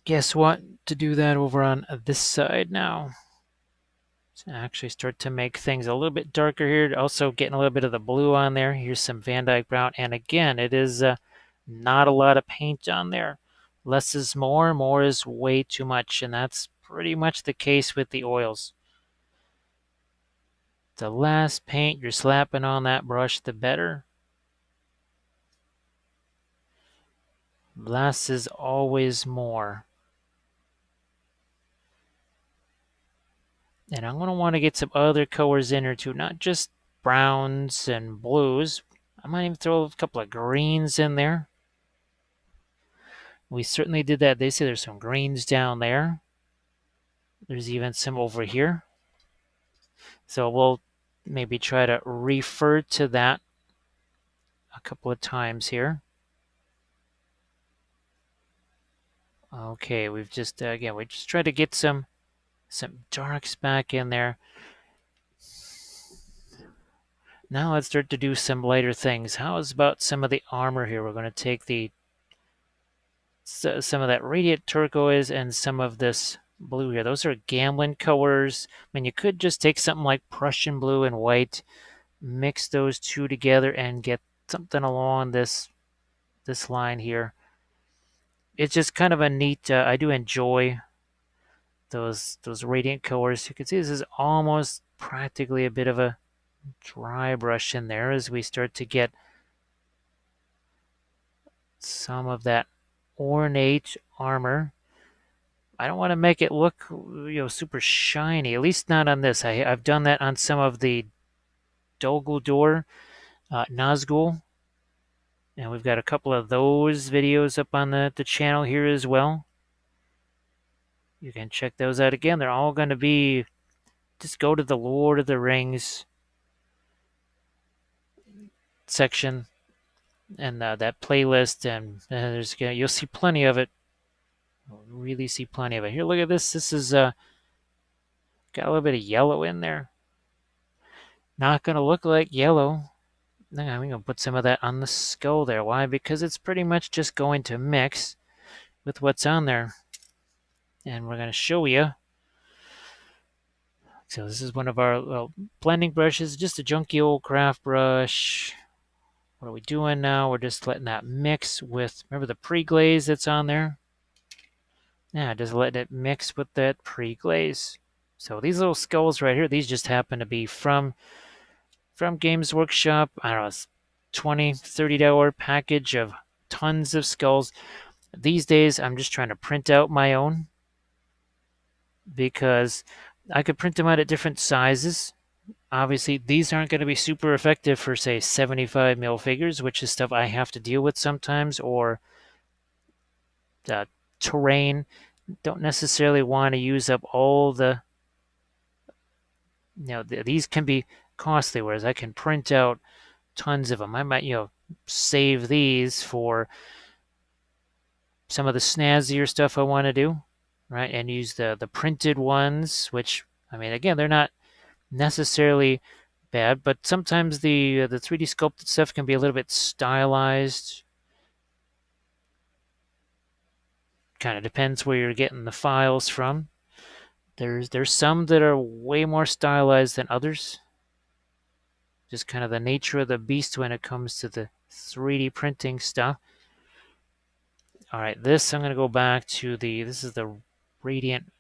Guess what? To do that over on this side now. So actually start to make things a little bit darker here. Also getting a little bit of the blue on there. Here's some Van Dyke brown. And again, it is not a lot of paint on there. Less is more. More is way too much. And that's pretty much the case with the oils. The less paint you're slapping on that brush, the better. Less is always more. And I'm going to want to get some other colors in here too, not just browns and blues. I might even throw a couple of greens in there. We certainly did that. They say there's some greens down there. There's even some over here. So we'll maybe try to refer to that a couple of times here. Okay, we've just, again, we just try to get some darks back in there. Now let's start to do some lighter things. How is about some of the armor here? We're going to take some of that radiant turquoise and some of this blue here. Those are Gamblin colors. I mean, you could just take something like Prussian blue and white, mix those two together and get something along this line here. It's just kind of a neat, I do enjoy those radiant colors. You can see this is almost practically a bit of a dry brush in there as we start to get some of that ornate armor. I don't want to make it look, super shiny, at least not on this. I've done that on some of the Dol Guldur Nazgul, and we've got a couple of those videos up on the channel here as well. You can check those out again. They're all going to be, just go to the Lord of the Rings section and that playlist, and you'll see plenty of it. You'll really see plenty of it. Here, look at this. This is got a little bit of yellow in there. Not going to look like yellow. I'm going to put some of that on the skull there. Why? Because it's pretty much just going to mix. with what's on there. And we're going to show you. So this is one of our blending brushes, just a junky old craft brush. What are we doing now? We're just letting that mix with, remember the pre-glaze that's on there? Yeah, just letting it mix with that pre-glaze. So these little skulls right here, these just happen to be from Games Workshop. I don't know, it's $20, $30 package of tons of skulls. These days, I'm just trying to print out my own because I could print them out at different sizes. Obviously, these aren't going to be super effective for, say, 75 mil figures, which is stuff I have to deal with sometimes, or terrain. Don't necessarily want to use up all the, these can be costly, whereas I can print out tons of them. I might, save these for some of the snazzier stuff I want to do, right? And use the printed ones, which, I mean, again, they're not necessarily bad, but sometimes the 3D sculpted stuff can be a little bit stylized. Kind of depends where you're getting the files from. There's some that are way more stylized than others. Just kind of the nature of the beast when it comes to the 3D printing stuff. All right, this I'm going to go back to this is the Radiant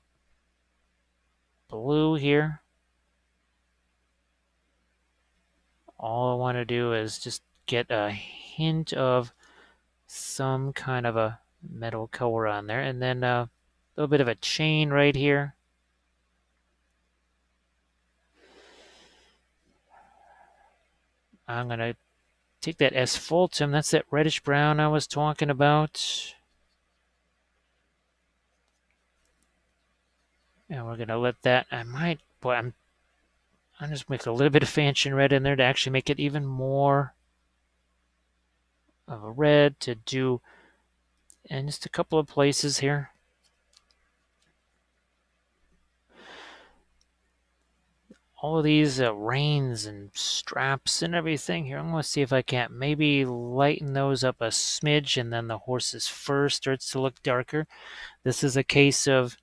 Blue here. All I want to do is just get a hint of some kind of a metal color on there, and then a little bit of a chain right here. I'm going to take that asphaltum, that's that reddish brown I was talking about. And we're going to let that, I'm just make a little bit of fancy red in there to actually make it even more of a red to do in just a couple of places here. All of these reins and straps and everything here. I'm going to see if I can't maybe lighten those up a smidge, and then the horse's fur starts to look darker. This is a case of,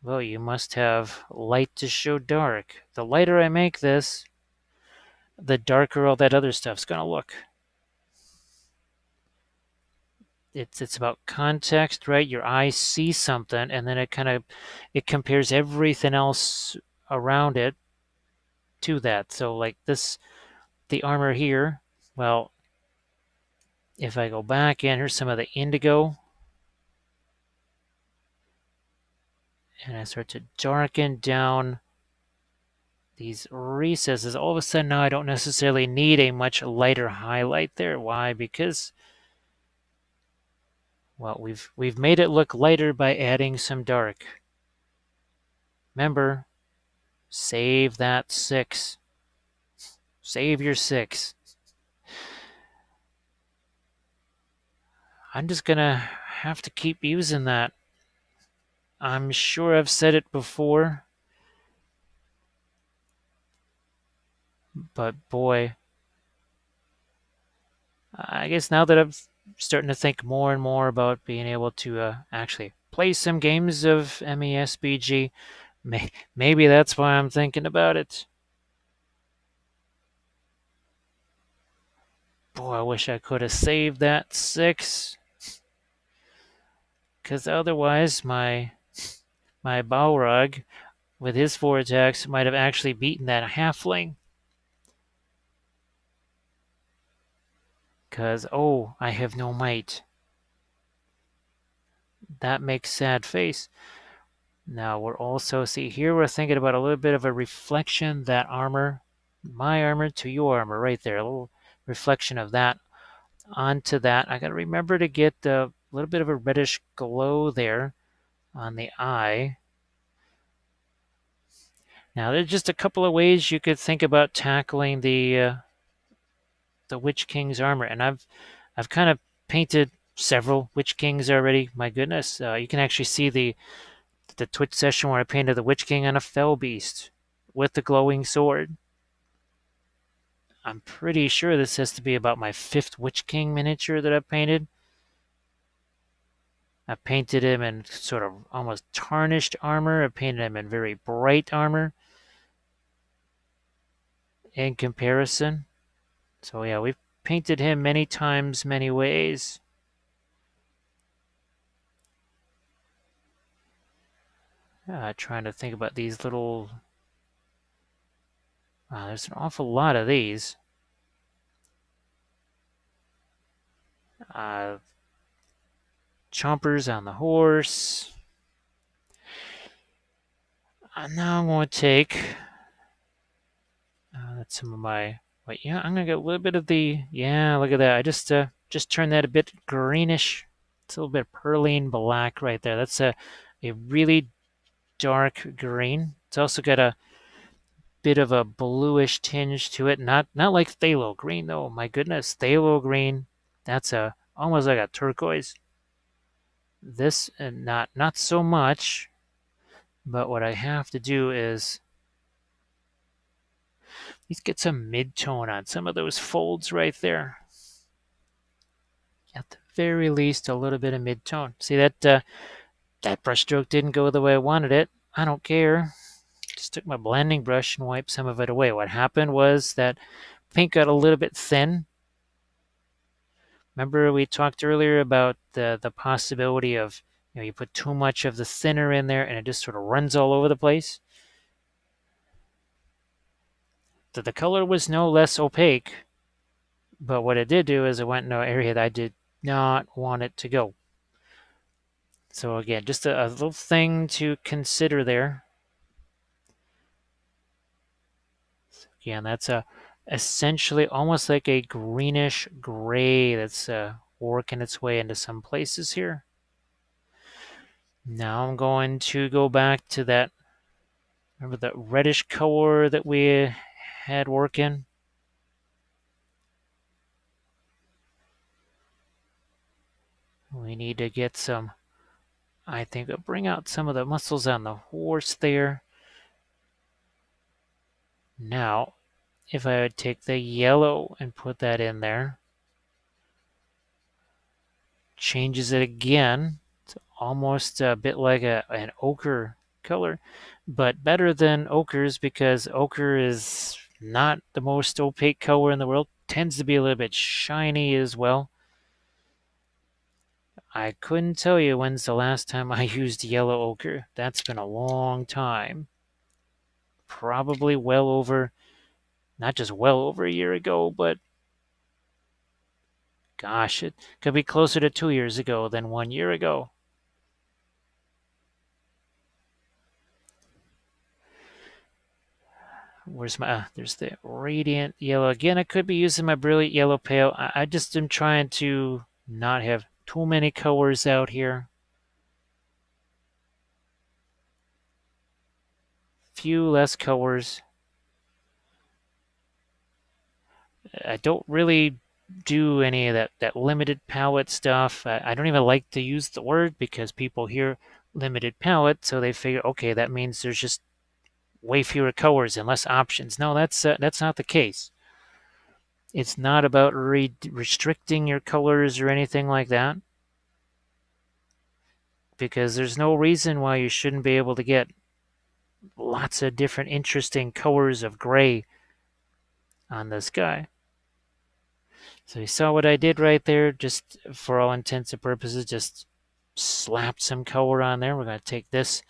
well, you must have light to show dark. The lighter I make this, the darker all that other stuff's going to look. It's about context, right? Your eye sees something, and then it compares everything else around it to that. So like this, the armor here, well, if I go back in, here's some of the indigo, and I start to darken down these recesses, all of a sudden now I don't necessarily need a much lighter highlight there. Why? Because, well, we've made it look lighter by adding some dark. Remember, save that 6. Save your 6. I'm just gonna have to keep using that. I'm sure I've said it before, but boy, I guess now that I'm starting to think more and more about being able to actually play some games of MESBG, maybe that's why I'm thinking about it. Boy, I wish I could have saved that 6, because otherwise my Balrog with his 4 attacks might have actually beaten that halfling. Because, oh, I have no might. That makes sad face. Now we're also, see here we're thinking about a little bit of a reflection, that armor, my armor to your armor right there, a little reflection of that onto that. I got to remember to get a little bit of a reddish glow there on the eye. Now there's just a couple of ways you could think about tackling the Witch King's armor, and I've kind of painted several Witch Kings already. My goodness, you can actually see the Twitch session where I painted the Witch King on a fell beast with the glowing sword. I'm pretty sure this has to be about my 5th Witch King miniature that I've painted. I painted him in sort of almost tarnished armor. I painted him in very bright armor in comparison. So yeah, we've painted him many times, many ways. Trying to think about these little... there's an awful lot of these. Chompers on the horse. Now I'm going to take... that's some of my... Wait, yeah, I'm going to get a little bit of the... Yeah, look at that. I just turned that a bit greenish. It's a little bit pearline black right there. That's a really dark green. It's also got a bit of a bluish tinge to it. Not like phthalo green though. My goodness, phthalo green. That's almost like a turquoise. This and not so much. But what I have to do is let's get some mid-tone on some of those folds right there. At the very least, a little bit of mid-tone. See that that brush stroke didn't go the way I wanted it. I don't care. Just took my blending brush and wiped some of it away. What happened was that paint got a little bit thin. Remember we talked earlier about the possibility of, you put too much of the thinner in there and it just sort of runs all over the place. The color was no less opaque, but what it did do is it went in an area that I did not want it to go. So again, just a little thing to consider there. Again, that's essentially almost like a greenish gray that's working its way into some places here. Now I'm going to go back to that, remember that reddish color that we had working? We need to get some, I think, bring out some of the muscles on the horse there. Now, if I would take the yellow and put that in there, changes it again. It's almost a bit like an ochre color, but better than ochres because ochre is not the most opaque color in the world. Tends to be a little bit shiny as well. I couldn't tell you when's the last time I used yellow ochre. That's been a long time. Probably well over, not just well over a year ago, but gosh, it could be closer to 2 years ago than 1 year ago. Where's my, there's the radiant yellow. Again, I could be using my brilliant yellow pale. I just am trying to not have too many colors out here. Few less colors. I don't really do any of that limited palette stuff. I don't even like to use the word because people hear limited palette, so they figure, okay, that means there's just way fewer colors and less options. No, that's not the case. It's not about restricting your colors or anything like that, because there's no reason why you shouldn't be able to get lots of different interesting colors of gray on this guy. So you saw what I did right there, just for all intents and purposes, just slapped some color on there. We're going to take this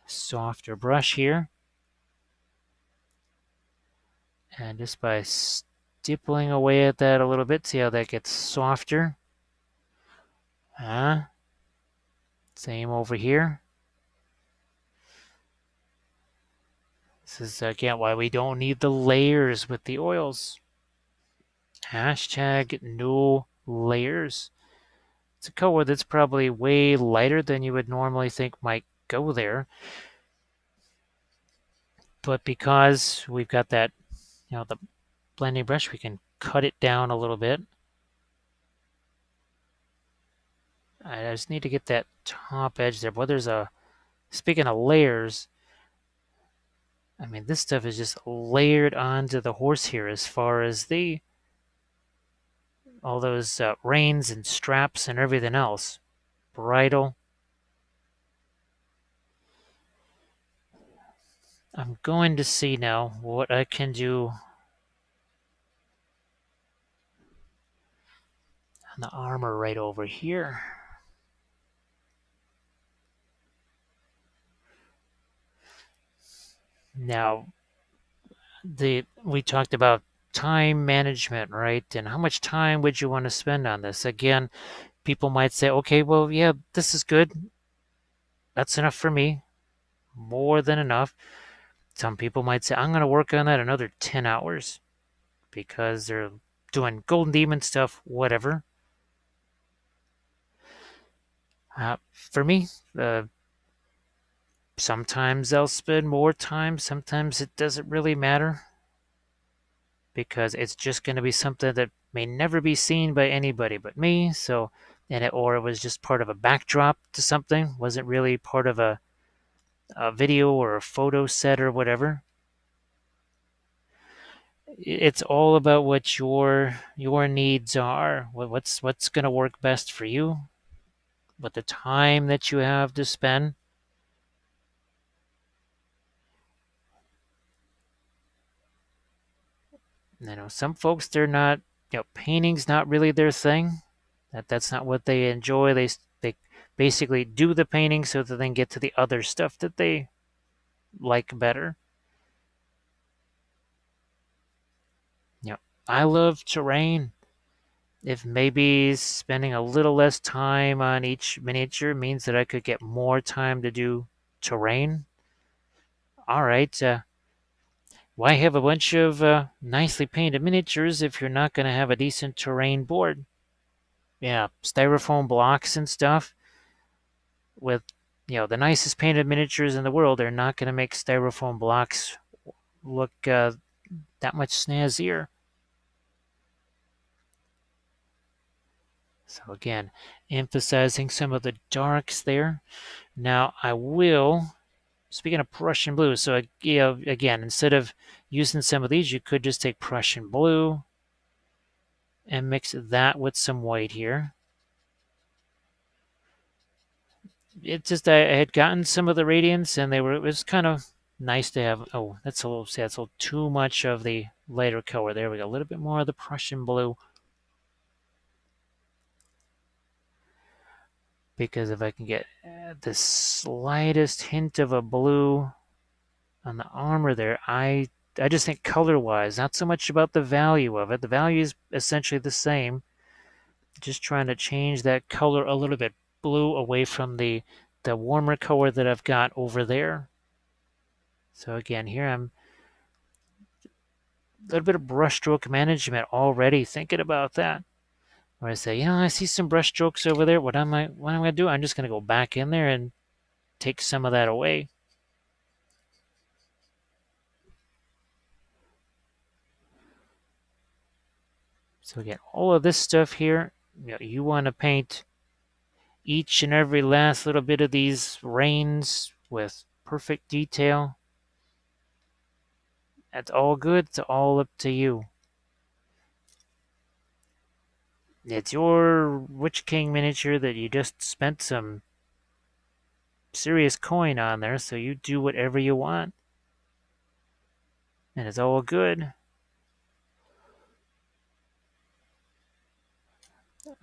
softer brush here, and just by stippling away at that a little bit, see how that gets softer. Same over here. This is again why we don't need the layers with the oils. Hashtag no layers. It's a color that's probably way lighter than you would normally think might go there. But because we've got that, the blending brush, we can cut it down a little bit. I just need to get that top edge there. Boy, there's a, speaking of layers, I mean, this stuff is just layered onto the horse here as far as all those reins and straps and everything else. bridle. I'm going to see now what I can do on the armor right over here. Now, we talked about time management, right? And how much time would you want to spend on this? Again, people might say, okay, well, yeah, this is good. That's enough for me. More than enough. Some people might say, I'm going to work on that another 10 hours because they're doing Golden Demon stuff, whatever. For me, sometimes I'll spend more time. Sometimes it doesn't really matter because it's just going to be something that may never be seen by anybody but me. So, or it was just part of a backdrop to something, wasn't really part of a video or a photo set or whatever. It's all about what your needs are. What's going to work best for you, what the time that you have to spend. Some folks, they're not, painting's not really their thing. That's not what they enjoy. They basically do the painting so that they can get to the other stuff that they like better. Yeah, I love terrain. If maybe spending a little less time on each miniature means that I could get more time to do terrain, all right. Why have a bunch of nicely painted miniatures if you're not going to have a decent terrain board? Yeah, styrofoam blocks and stuff with, the nicest painted miniatures in the world are not going to make styrofoam blocks look that much snazzier. So again, emphasizing some of the darks there. Now I will, speaking of Prussian blue, so again, instead of using some of these, you could just take Prussian blue and mix that with some white here. It just, I had gotten some of the radiance and it was kind of nice to have. Oh, that's a little sad. That's a little too much of the lighter color. There we go. A little bit more of the Prussian blue. Because if I can get the slightest hint of a blue on the armor there, I just think color-wise, not so much about the value of it. The value is essentially the same. Just trying to change that color a little bit, blue away from the warmer color that I've got over there. So again, here I'm a little bit of brushstroke management already, thinking about that. Where I say, I see some brushstrokes over there. What am I going to do? I'm just going to go back in there and take some of that away. So again, all of this stuff here, you want to paint each and every last little bit of these reins with perfect detail. That's all good. It's all up to you. It's your Witch King miniature that you just spent some serious coin on there, so you do whatever you want. And it's all good.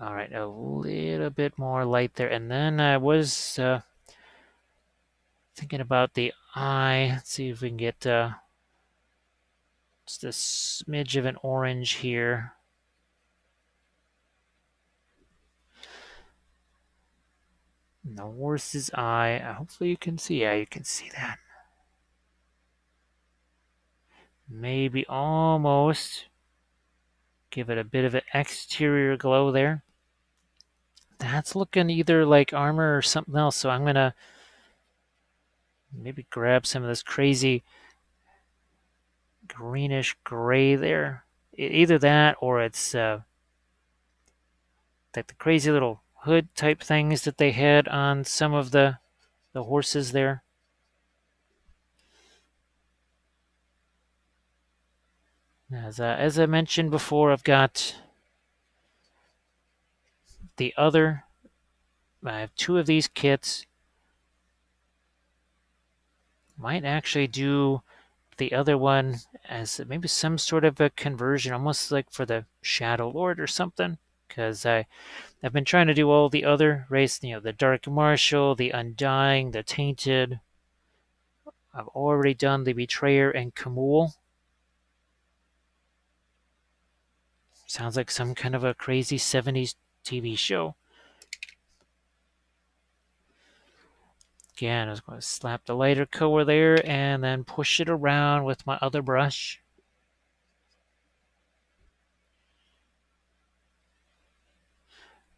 All right, a little bit more light there. And then I was thinking about the eye. Let's see if we can get just a smidge of an orange here. And the horse's eye. Hopefully you can see. Yeah, you can see that. Maybe almost give it a bit of an exterior glow there. That's looking either like armor or something else. So I'm going to maybe grab some of this crazy greenish gray there. Either that or it's like the crazy little hood type things that they had on some of the horses there. As I mentioned before, I've got the other I have 2 of these kits. Might actually do the other one as maybe some sort of a conversion, almost like for the Shadow Lord or something. Because I've been trying to do all the other race, the Dark Marshal, the Undying, the Tainted. I've already done the Betrayer and Kamul. Sounds like some kind of a crazy 70s TV show. Again, I was going to slap the lighter color there and then push it around with my other brush.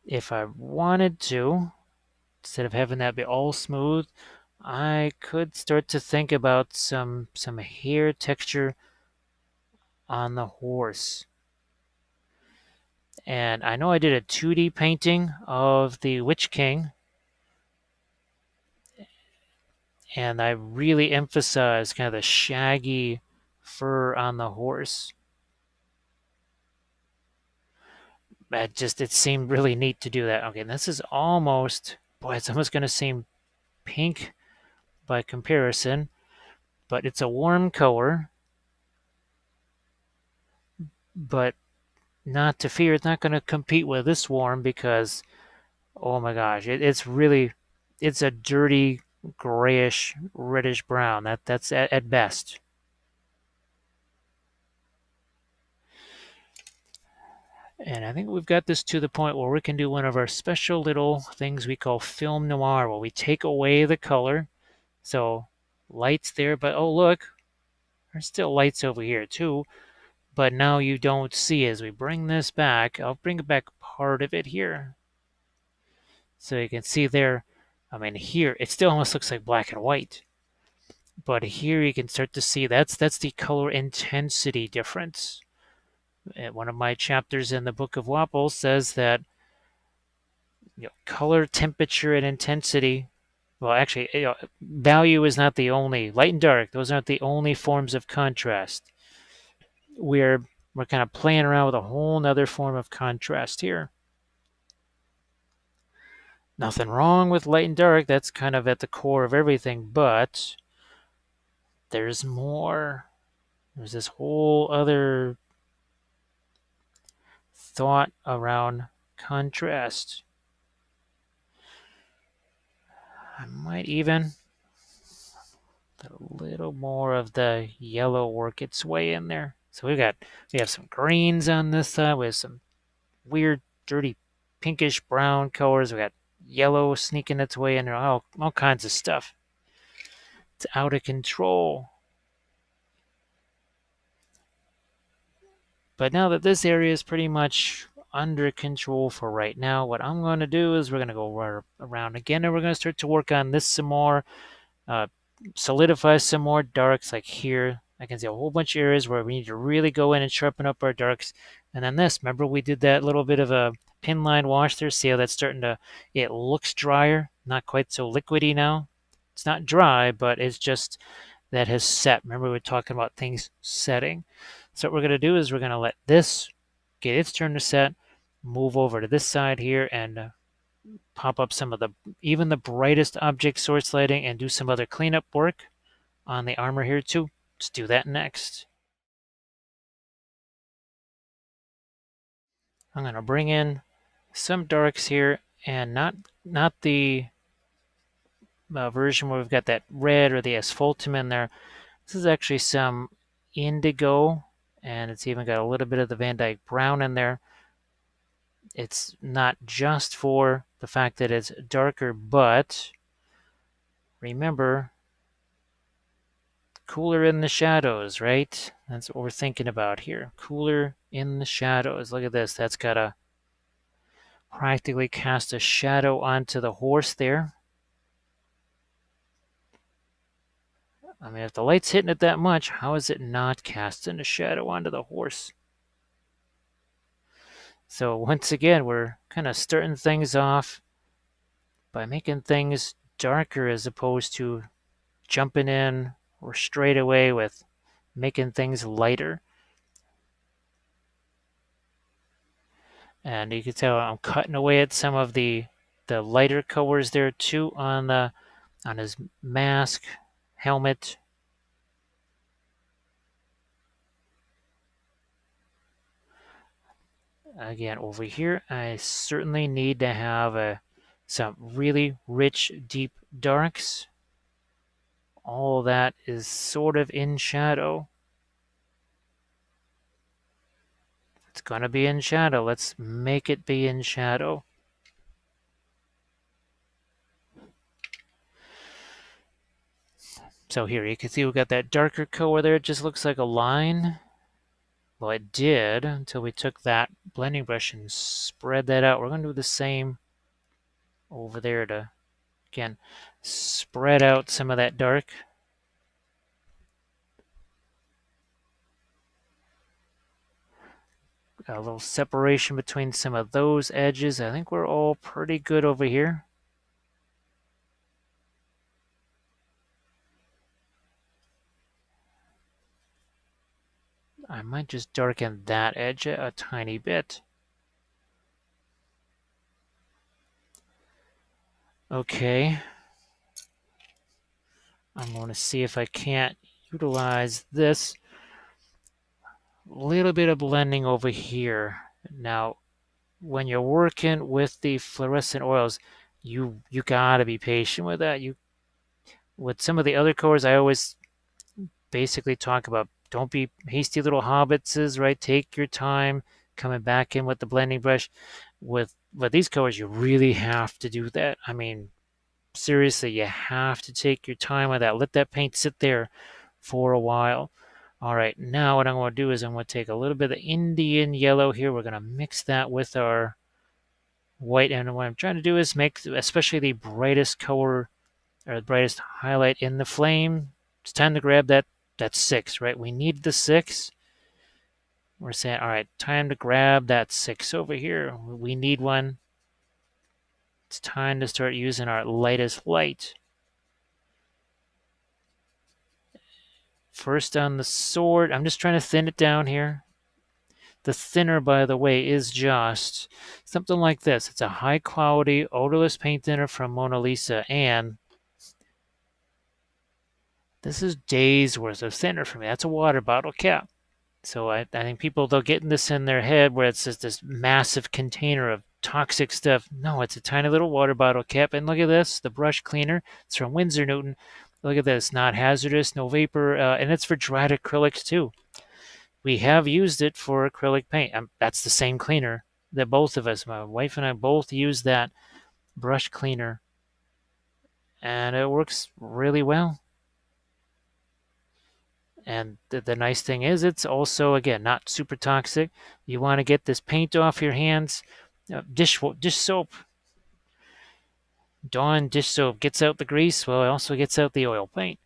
If I wanted to, instead of having that be all smooth, I could start to think about some hair texture on the horse. And I know I did a 2D painting of the Witch King, and I really emphasized kind of the shaggy fur on the horse. It seemed really neat to do that. Okay, this is almost, boy, it's almost going to seem pink by comparison, but it's a warm color. But not to fear, it's not going to compete with this warm because, oh my gosh, it's a dirty grayish reddish brown. That's at best. And I think we've got this to the point where we can do one of our special little things we call film noir, where we take away the color. So lights there, but oh look, there's still lights over here too. But now you don't see as we bring this back. I'll bring back part of it here. So you can see there, I mean here, it still almost looks like black and white. But here you can start to see that's the color intensity difference. One of my chapters in the book of Wappel says that color, temperature, and intensity. Well, actually, value is not the only. Light and dark; those aren't the only forms of contrast. We're kind of playing around with a whole nother form of contrast here. Nothing wrong with light and dark. That's kind of at the core of everything, but there's more. There's this whole other thought around contrast. I might even let a little more of the yellow work its way in there. So we have some greens on this side. We have some weird, dirty, pinkish brown colors. We got yellow sneaking its way in there. All kinds of stuff. It's out of control. But now that this area is pretty much under control for right now, what I'm going to do is we're going to go right around again, and we're going to start to work on this some more. Solidify some more darks like here. I can see a whole bunch of areas where we need to really go in and sharpen up our darks. And then this, remember we did that little bit of a pin line wash there? See how that's starting to, it looks drier, not quite so liquidy now. It's not dry, but it's just that has set. Remember we were talking about things setting. So what we're going to do is we're going to let this get its turn to set, move over to this side here, and pop up some of even the brightest object source lighting and do some other cleanup work on the armor here too. Let's do that next. I'm going to bring in some darks here, and not the version where we've got that red or the asphaltum in there. This is actually some indigo, and it's even got a little bit of the Van Dyke brown in there. It's not just for the fact that it's darker, but remember, cooler in the shadows, right? That's what we're thinking about here. Cooler in the shadows. Look at this. That's got to practically cast a shadow onto the horse there. I mean, if the light's hitting it that much, how is it not casting a shadow onto the horse? So once again, we're kind of starting things off by making things darker as opposed to jumping in or straight away with making things lighter. And you can tell I'm cutting away at some of the the lighter colors there too on his mask, helmet. Again, over here, I certainly need to have some really rich, deep darks. All that is sort of in shadow. It's going to be in shadow. Let's make it be in shadow. So here, you can see we've got that darker color there. It just looks like a line. Well, it did until we took that blending brush and spread that out. We're going to do the same over there to, again, spread out some of that dark. A little separation between some of those edges. I think we're all pretty good over here. I might just darken that edge a tiny bit. Okay. I'm going to see if I can't utilize this little bit of blending over here. Now, when you're working with the fluorescent oils, you gotta be patient with that. With some of the other colors, I always basically talk about don't be hasty little hobbitses, right? Take your time coming back in with the blending brush. With these colors, you really have to do that. I mean, seriously, you have to take your time with that. Let that paint sit there for a while. All right, now what I'm going to do is I'm going to take a little bit of Indian yellow here. We're going to mix that with our white, and what I'm trying to do is make especially the brightest color or the brightest highlight in the flame. It's time to grab that 6, right? We need the 6. We're saying, all right, time to grab that 6 over here. We need one. It's time to start using our lightest light. First on the sword, I'm just trying to thin it down here. The thinner, by the way, is just something like this. It's a high quality odorless paint thinner from Mona Lisa, and this is days worth of thinner for me. That's a water bottle cap. So I think people, they'll get this in their head where it's just this massive container of toxic stuff. No, it's a tiny little water bottle cap. And look at this, the brush cleaner. It's from Winsor Newton. Look at this, not hazardous, no vapor, and it's for dried acrylics too. We have used it for acrylic paint. That's the same cleaner that both of us, my wife and I, both use that brush cleaner, and it works really well. And the nice thing is it's also, again, not super toxic. You want to get this paint off your hands. Dish soap. Dawn dish soap gets out the grease. Well, it also gets out the oil paint.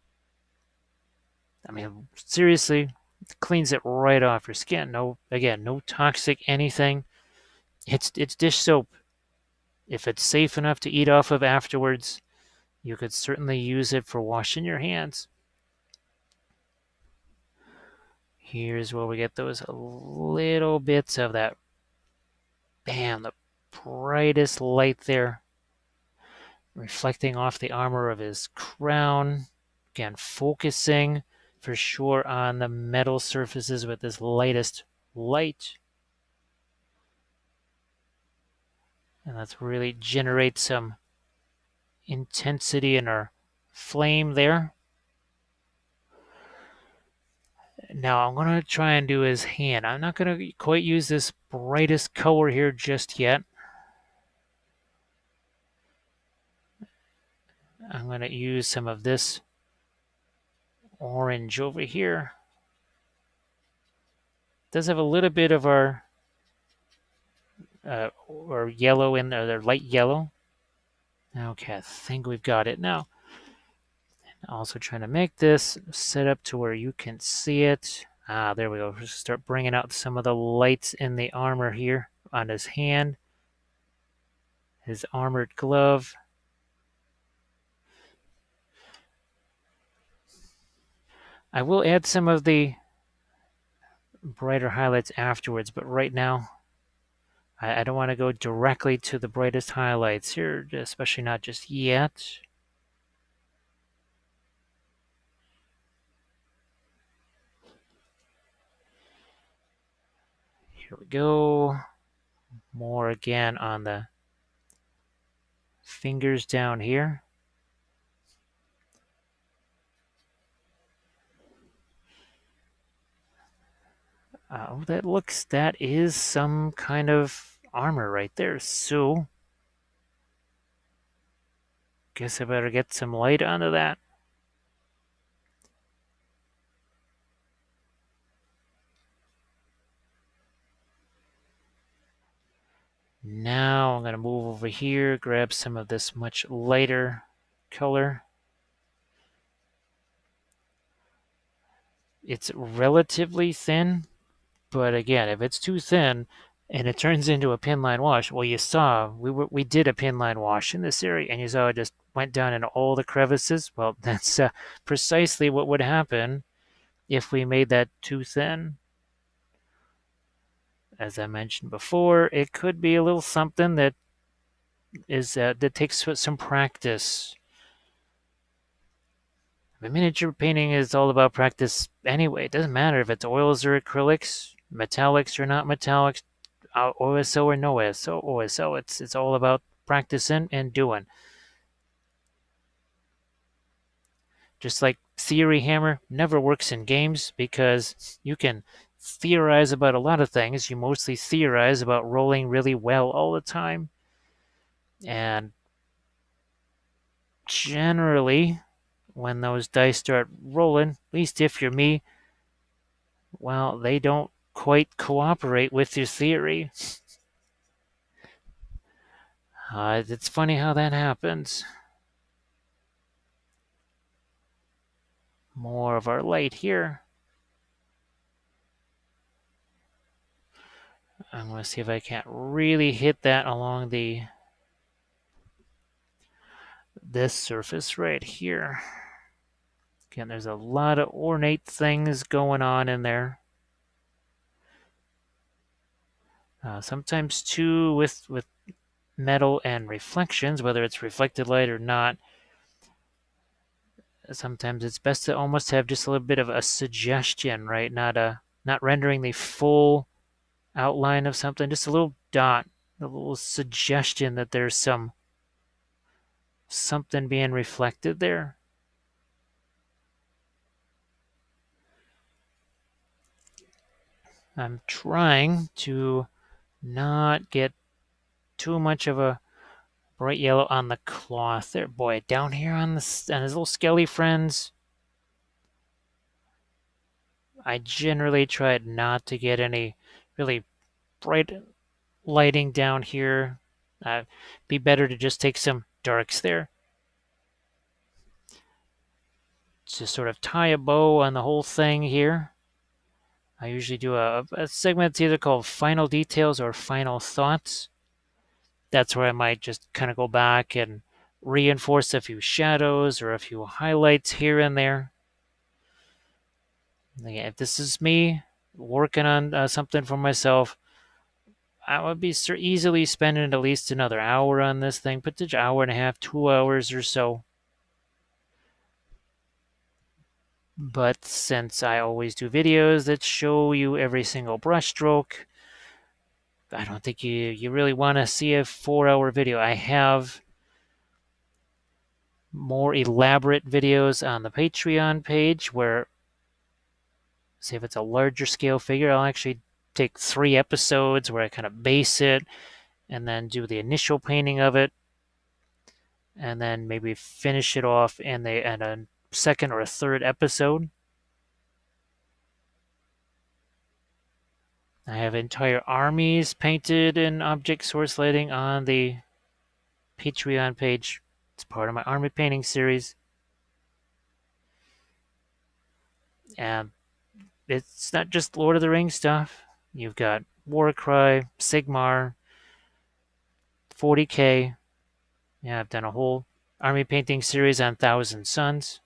I mean, seriously, it cleans it right off your skin. No, again, no toxic anything. It's dish soap. If it's safe enough to eat off of afterwards, you could certainly use it for washing your hands. Here's where we get those little bits of that, bam, the brightest light there, reflecting off the armor of his crown. Again, focusing for sure on the metal surfaces with this lightest light. And let's really generate some intensity in our flame there. Now I'm going to try and do his hand. I'm not going to quite use this brightest color here just yet. I'm going to use some of this orange over here. It does have a little bit of our or yellow in there, light yellow. Okay, I think we've got it now. Also trying to make this set up to where you can see it. Ah, there we go. Just start bringing out some of the lights in the armor here on his hand, his armored glove. I will add some of the brighter highlights afterwards, but right now I don't want to go directly to the brightest highlights here, especially not just yet. Here we go. More again on the fingers down here. Oh, that is some kind of armor right there. So, guess I better get some light onto that. Now I'm going to move over here, grab some of this much lighter color. It's relatively thin, but again, if it's too thin and it turns into a pinline wash, well, you saw we did a pinline wash in this area, and you saw it just went down in all the crevices. Well, that's precisely what would happen if we made that too thin. As I mentioned before, it could be a little something that that takes some practice. The miniature painting is all about practice anyway. It doesn't matter if it's oils or acrylics, metallics or not metallics, OSO or no OSO. It's all about practicing and doing. Just like theory hammer never works in games because you can theorize about a lot of things. You mostly theorize about rolling really well all the time. And generally, when those dice start rolling, at least if you're me, well, they don't quite cooperate with your theory. It's funny how that happens. More of our light here. I'm going to see if I can't really hit that along this surface right here. Again, there's a lot of ornate things going on in there. Sometimes too with metal and reflections, whether it's reflected light or not, sometimes it's best to almost have just a little bit of a suggestion, right? Not rendering the full outline of something, just a little dot, a little suggestion that there's something being reflected there. I'm trying to not get too much of a bright yellow on the cloth there. Boy, down here on his little skelly friends, I generally tried not to get any really bright lighting down here. Be better to just take some darks there. To sort of tie a bow on the whole thing here. I usually do a segment that's either called Final Details or Final Thoughts. That's where I might just kind of go back and reinforce a few shadows or a few highlights here and there. Again, if this is me working on something for myself, I would be easily spending at least another hour on this thing, potentially hour and a half, 2 hours or so. But since I always do videos that show you every single brushstroke, I don't think you really want to see a 4-hour video. I have more elaborate videos on the Patreon page where, say if it's a larger scale figure, I'll actually take 3 episodes where I kind of base it and then do the initial painting of it and then maybe finish it off in a second or a third episode. I have entire armies painted in object source lighting on the Patreon page. It's part of my army painting series. And it's not just Lord of the Rings stuff. You've got Warcry, Sigmar, 40K. Yeah, I've done a whole army painting series on Thousand Suns.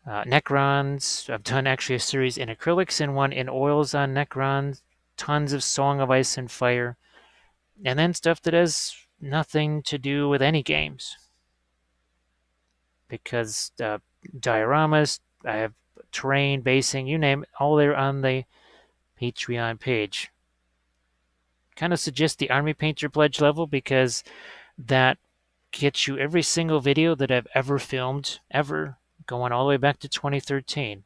Necrons. I've done actually a series in acrylics and one in oils on Necrons. Tons of Song of Ice and Fire. And then stuff that has nothing to do with any games. Because dioramas, I have terrain, basing, you name it, all there on the Patreon page. Kind of suggest the Army Painter Pledge level because that gets you every single video that I've ever filmed, ever, going all the way back to 2013.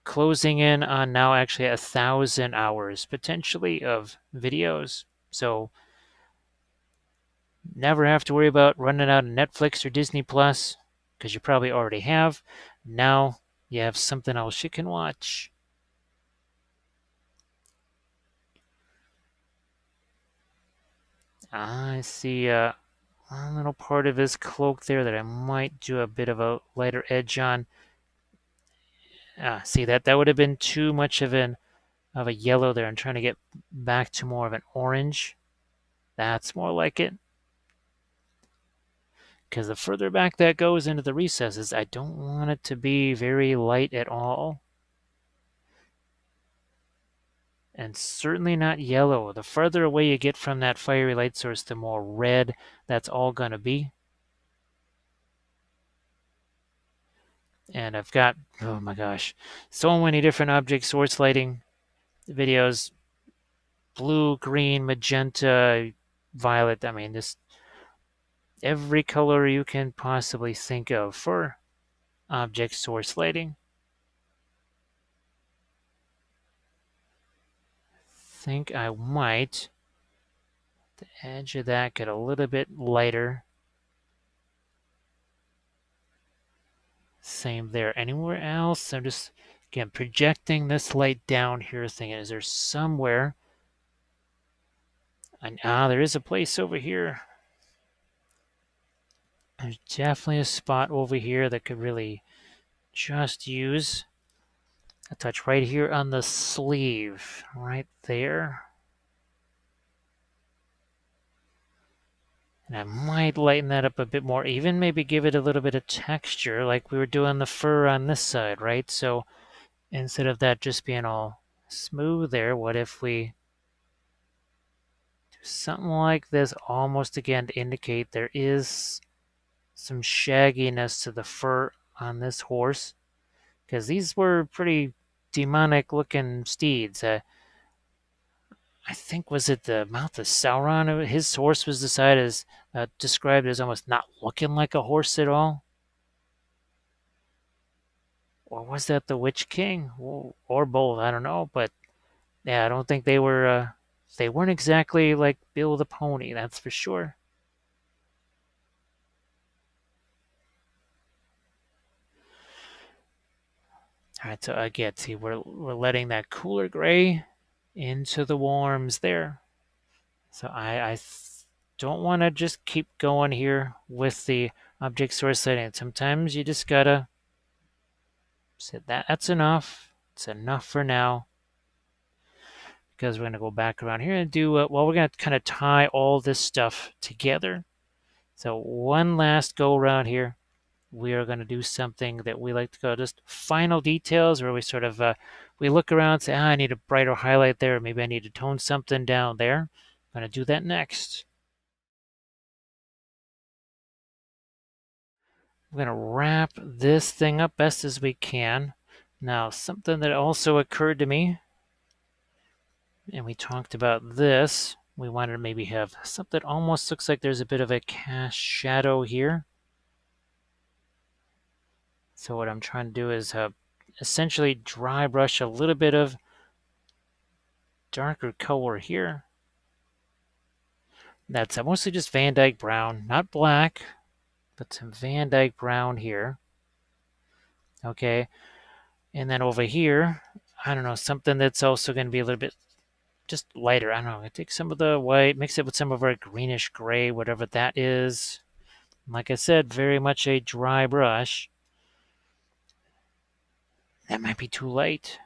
Closing in on now actually 1,000 hours potentially of videos. So never have to worry about running out of Netflix or Disney Plus because you probably already have. Now you have something else you can watch. I see one little part of his cloak there that I might do a bit of a lighter edge on. See that would have been too much of a yellow there. I'm trying to get back to more of an orange. That's more like it. Because the further back that goes into the recesses, I don't want it to be very light at all. And certainly not yellow. The further away you get from that fiery light source, the more red that's all going to be. And I've got, oh my gosh, so many different object source lighting videos. Blue, green, magenta, violet. I mean, just every color you can possibly think of for object source lighting. Think I might, the edge of that get a little bit lighter. Same there. Anywhere else? I'm just, again, projecting this light down here, thinking, is there somewhere? And there is a place over here. There's definitely a spot over here that could really just use a touch right here on the sleeve, right there. And I might lighten that up a bit more, even maybe give it a little bit of texture like we were doing the fur on this side, right? So instead of that just being all smooth there, what if we do something like this almost again to indicate there is some shagginess to the fur on this horse? Because these were pretty demonic looking steeds. I think, was it the Mouth of Sauron? His horse was described as almost not looking like a horse at all. Or was that the Witch King? Or both, I don't know. But yeah, I don't think they weren't exactly like Bill the Pony, that's for sure. All right, so again, see, we're letting that cooler gray into the warms there. So I don't want to just keep going here with the object source lighting. Sometimes you just gotta say that's enough. It's enough for now. Because we're gonna go back around here and do, well, we're gonna kind of tie all this stuff together. So one last go around here. We are going to do something that we like to call just final details, where we sort of we look around and say, I need a brighter highlight there, maybe I need to tone something down there. I'm going to do that next. We're going to wrap this thing up best as we can. Now, something that also occurred to me, and we talked about this, we wanted to maybe have something that almost looks like there's a bit of a cast shadow here. So what I'm trying to do is essentially dry brush a little bit of darker color here. That's mostly just Van Dyke brown, not black, but some Van Dyke brown here. Okay, and then over here, I don't know, something that's also going to be a little bit just lighter. I don't know, I take some of the white, mix it with some of our greenish gray, whatever that is. Like I said, very much a dry brush. That might be too light.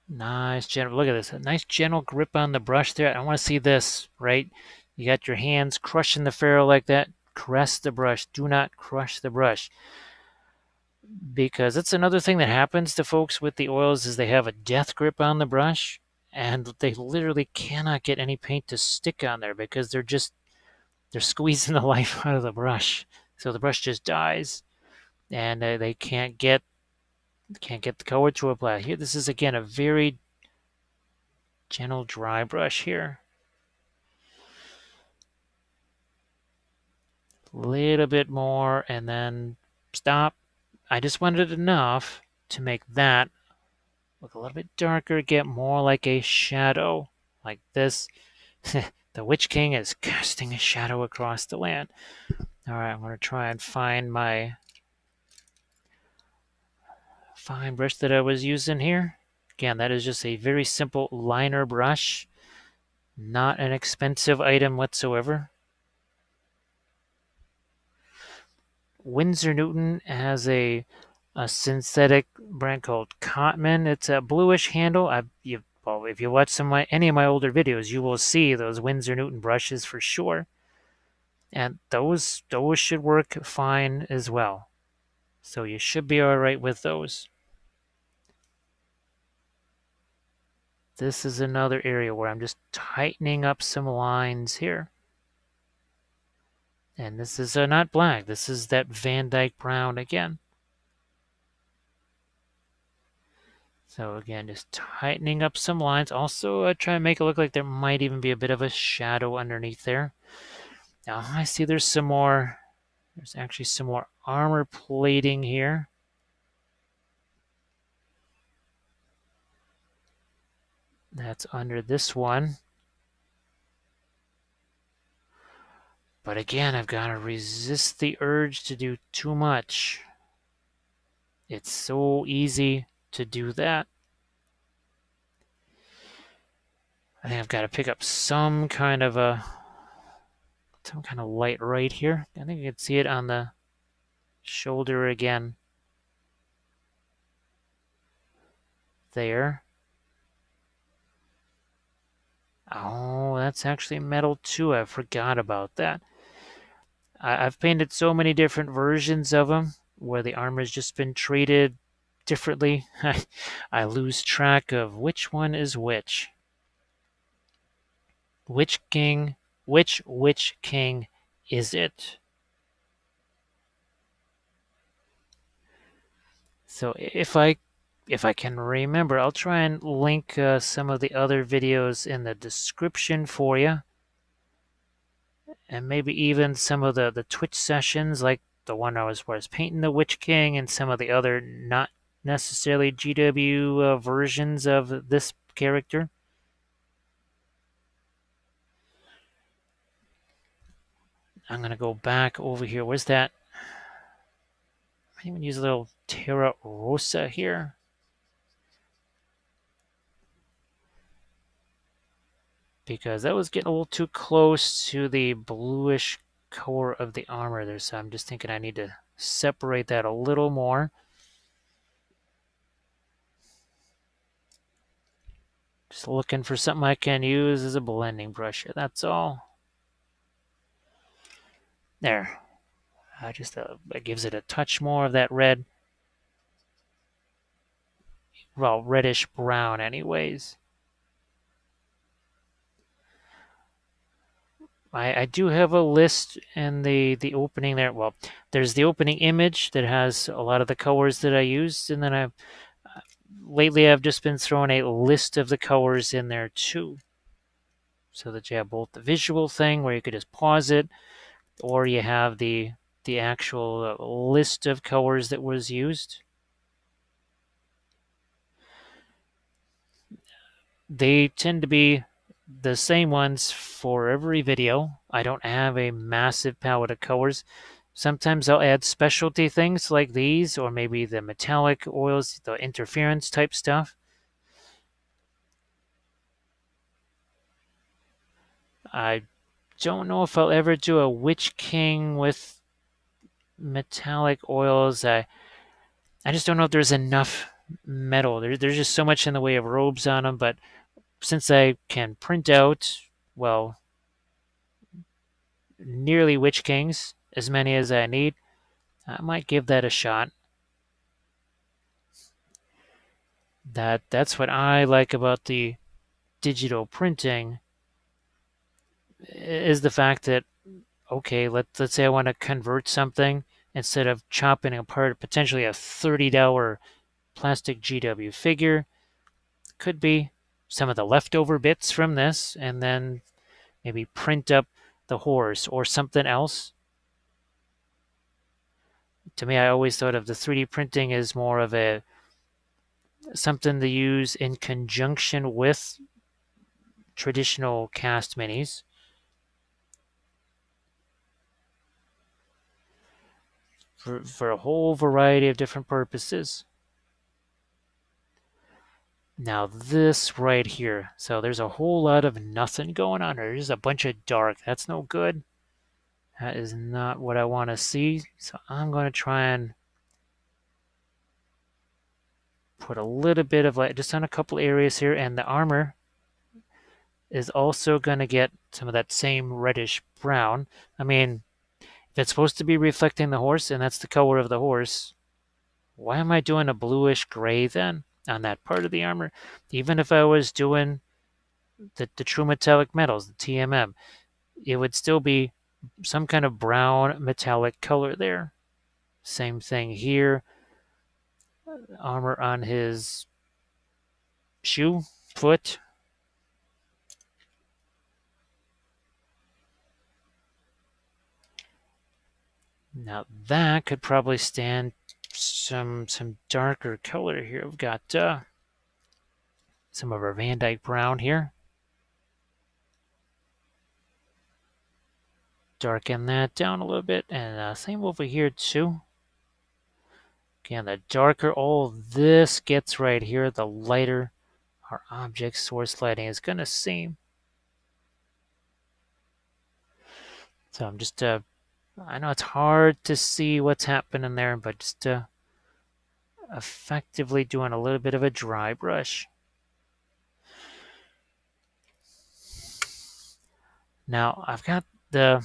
Nice, gentle, look at this, a nice gentle grip on the brush there. I want to see this, right? You got your hands crushing the ferrule like that, caress the brush. Do not crush the brush. Because that's another thing that happens to folks with the oils is they have a death grip on the brush and they literally cannot get any paint to stick on there because they're squeezing the life out of the brush. So the brush just dies and they can't get the color to apply. Here, this is again a very gentle dry brush here. A little bit more and then stop. I just wanted enough to make that look a little bit darker, get more like a shadow, like this. The Witch King is casting a shadow across the land. All right, I'm going to try and find my fine brush that I was using here. Again, that is just a very simple liner brush, not an expensive item whatsoever. Winsor Newton has a synthetic brand called Cotman. It's a bluish handle. Well, if you watch any of my older videos, you will see those Winsor Newton brushes for sure. And those should work fine as well. So you should be all right with those. This is another area where I'm just tightening up some lines here. And this is not black. This is that Van Dyke brown again. So again, just tightening up some lines. Also try to make it look like there might even be a bit of a shadow underneath there. Now I see there's actually some more armor plating here. That's under this one. But again, I've got to resist the urge to do too much. It's so easy to do that. I think I've got to pick up some kind of light right here. I think you can see it on the shoulder again. There. Oh, that's actually metal too. I forgot about that. I've painted so many different versions of them where the armor's just been treated differently. I lose track of which one is which. Which Witch King is it? So if I can remember, I'll try and link some of the other videos in the description for you. And maybe even some of the Twitch sessions, like the one I was painting the Witch King and some of the other not necessarily GW versions of this character. I'm going to go back over here. Where's that? I might even use a little Terra Rosa here. Because that was getting a little too close to the bluish core of the armor there. So I'm just thinking I need to separate that a little more. Just looking for something I can use as a blending brush here. That's all. There. It gives it a touch more of that red. Well, reddish brown anyways. I do have a list in the opening there. Well, there's the opening image that has a lot of the colors that I used, and then lately I've just been throwing a list of the colors in there too, so that you have both the visual thing where you could just pause it, or you have the actual list of colors that was used. They tend to be the same ones for every video. I don't have a massive palette of colors. Sometimes I'll add specialty things like these, or maybe the metallic oils, the interference type stuff. I don't know if I'll ever do a Witch King with metallic oils. I just don't know if there's enough metal. There's just so much in the way of robes on them, but since I can print out, well, nearly Witch Kings, as many as I need, I might give that a shot. That's what I like about the digital printing, is the fact that, okay, let's say I want to convert something, instead of chopping apart potentially a $30 plastic GW figure, could be some of the leftover bits from this, and then maybe print up the horse or something else. To me, I always thought of the 3D printing as more of a something to use in conjunction with traditional cast minis. For a whole variety of different purposes. Now this right here, so there's a whole lot of nothing going on here. There's a bunch of dark. That's no good. That is not what I want to see. So I'm going to try and put a little bit of light just on a couple areas here, and the armor is also going to get some of that same reddish brown. I mean, if it's supposed to be reflecting the horse, and that's the color of the horse, why am I doing a bluish gray then on that part of the armor? Even if I was doing the true metallic metals, the TMM, it would still be some kind of brown metallic color there. Same thing here. Armor on his shoe, foot. Now that could probably stand some darker color here. We've got some of our Van Dyke brown here. Darken that down a little bit, and same over here too. Again, the darker all this gets right here, the lighter our object source lighting is going to seem. So I'm just, I know it's hard to see what's happening there, but just effectively doing a little bit of a dry brush. Now I've got the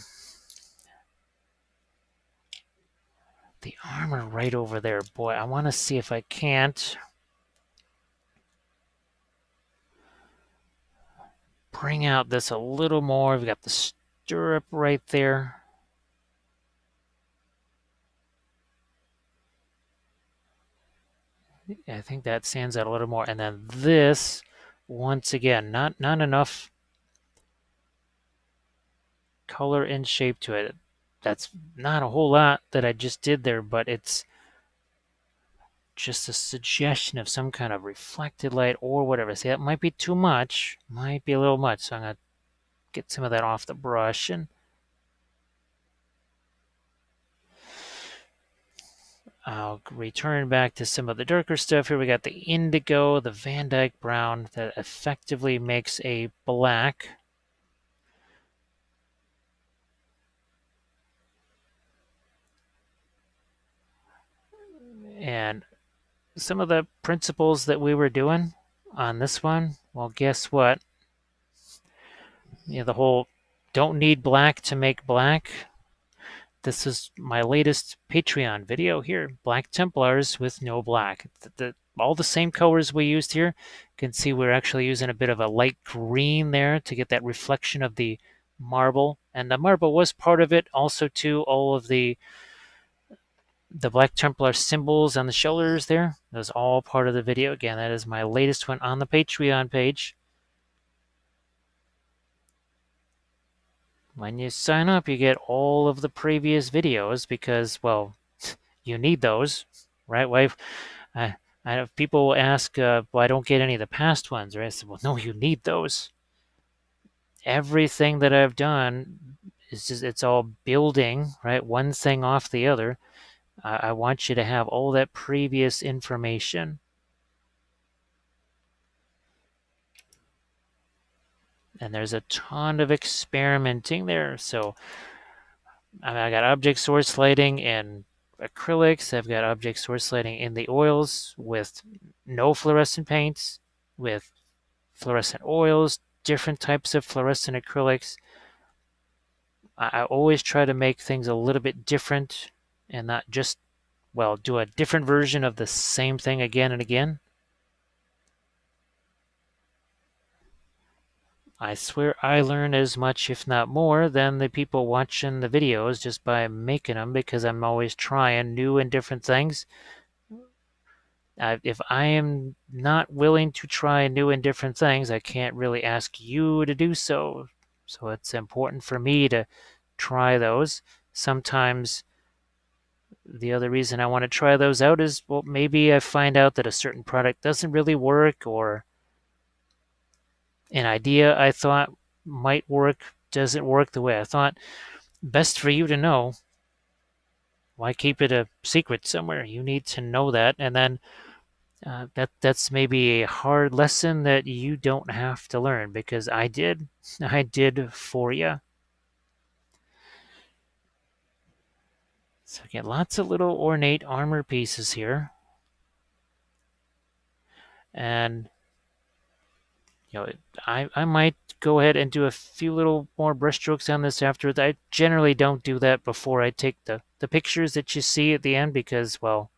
armor right over there. Boy, I want to see if I can't bring out this a little more. We've got the stirrup right there. I think that stands out a little more. And then this, once again, not enough color and shape to it. That's not a whole lot that I just did there, but it's just a suggestion of some kind of reflected light or whatever. See, that might be too much, might be a little much, so I'm going to get some of that off the brush, and I'll return back to some of the darker stuff here. We got the indigo, the Van Dyke brown that effectively makes a black. And some of the principles that we were doing on this one, well, guess what? You know, the whole don't need black to make black. This is my latest Patreon video here, Black Templars with no black. All the same colors we used here. You can see we're actually using a bit of a light green there to get that reflection of the marble. And the marble was part of it. Also, too, all of the Black Templar symbols on the shoulders there. That was all part of the video. Again, that is my latest one on the Patreon page. When you sign up, you get all of the previous videos because, well, you need those, right? Why? I have people ask, well, I don't get any of the past ones, right? I said, well, no, you need those. Everything that I've done is just, it's all building, right? One thing off the other. I want you to have all that previous information. And there's a ton of experimenting there. So I got object source lighting in acrylics. I've got object source lighting in the oils with no fluorescent paints, with fluorescent oils, different types of fluorescent acrylics. I always try to make things a little bit different and not just, well, do a different version of the same thing again and again. I swear I learn as much, if not more, than the people watching the videos just by making them, because I'm always trying new and different things. If I am not willing to try new and different things, I can't really ask you to do so. So it's important for me to try those. Sometimes the other reason I want to try those out is, well, maybe I find out that a certain product doesn't really work, or an idea I thought might work doesn't work the way I thought. Best for you to know. Why keep it a secret somewhere? You need to know that, and then that's maybe a hard lesson that you don't have to learn, because I did. I did for you. So get lots of little ornate armor pieces here, and I might go ahead and do a few little more brushstrokes on this afterwards. I generally don't do that before I take the pictures that you see at the end, because, well,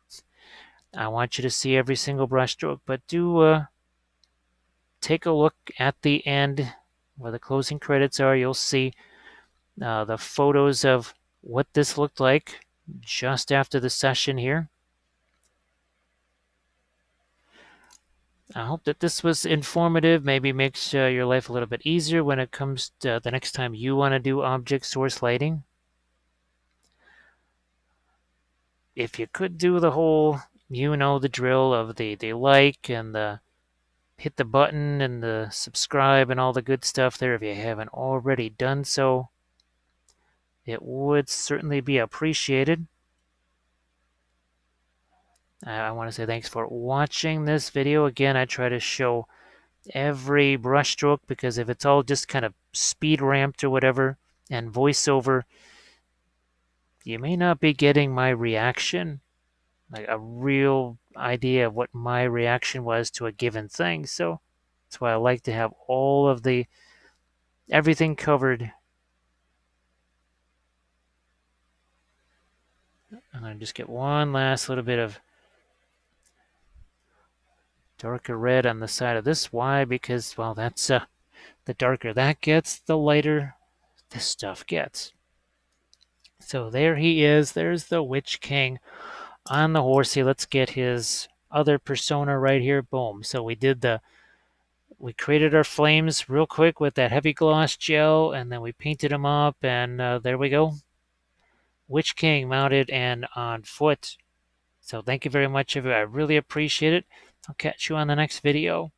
I want you to see every single brushstroke. But do take a look at the end where the closing credits are. You'll see the photos of what this looked like just after the session here. I hope that this was informative, maybe makes your life a little bit easier when it comes to the next time you want to do object source lighting. If you could do the whole, the drill of the like and the hit the button and the subscribe and all the good stuff there, if you haven't already done so, it would certainly be appreciated. I want to say thanks for watching this video. Again, I try to show every brushstroke, because if it's all just kind of speed ramped or whatever and voiceover, you may not be getting my reaction, like a real idea of what my reaction was to a given thing. So that's why I like to have all of everything covered. I'm going to just get one last little bit of darker red on the side of this. Why? Because, well, that's the darker that gets, the lighter this stuff gets. So there he is. There's the Witch King on the horsey. Let's get his other persona right here. Boom. So we created our flames real quick with that heavy gloss gel, and then we painted them up, and there we go. Witch King mounted and on foot. So thank you very much, everybody. I really appreciate it. I'll catch you on the next video.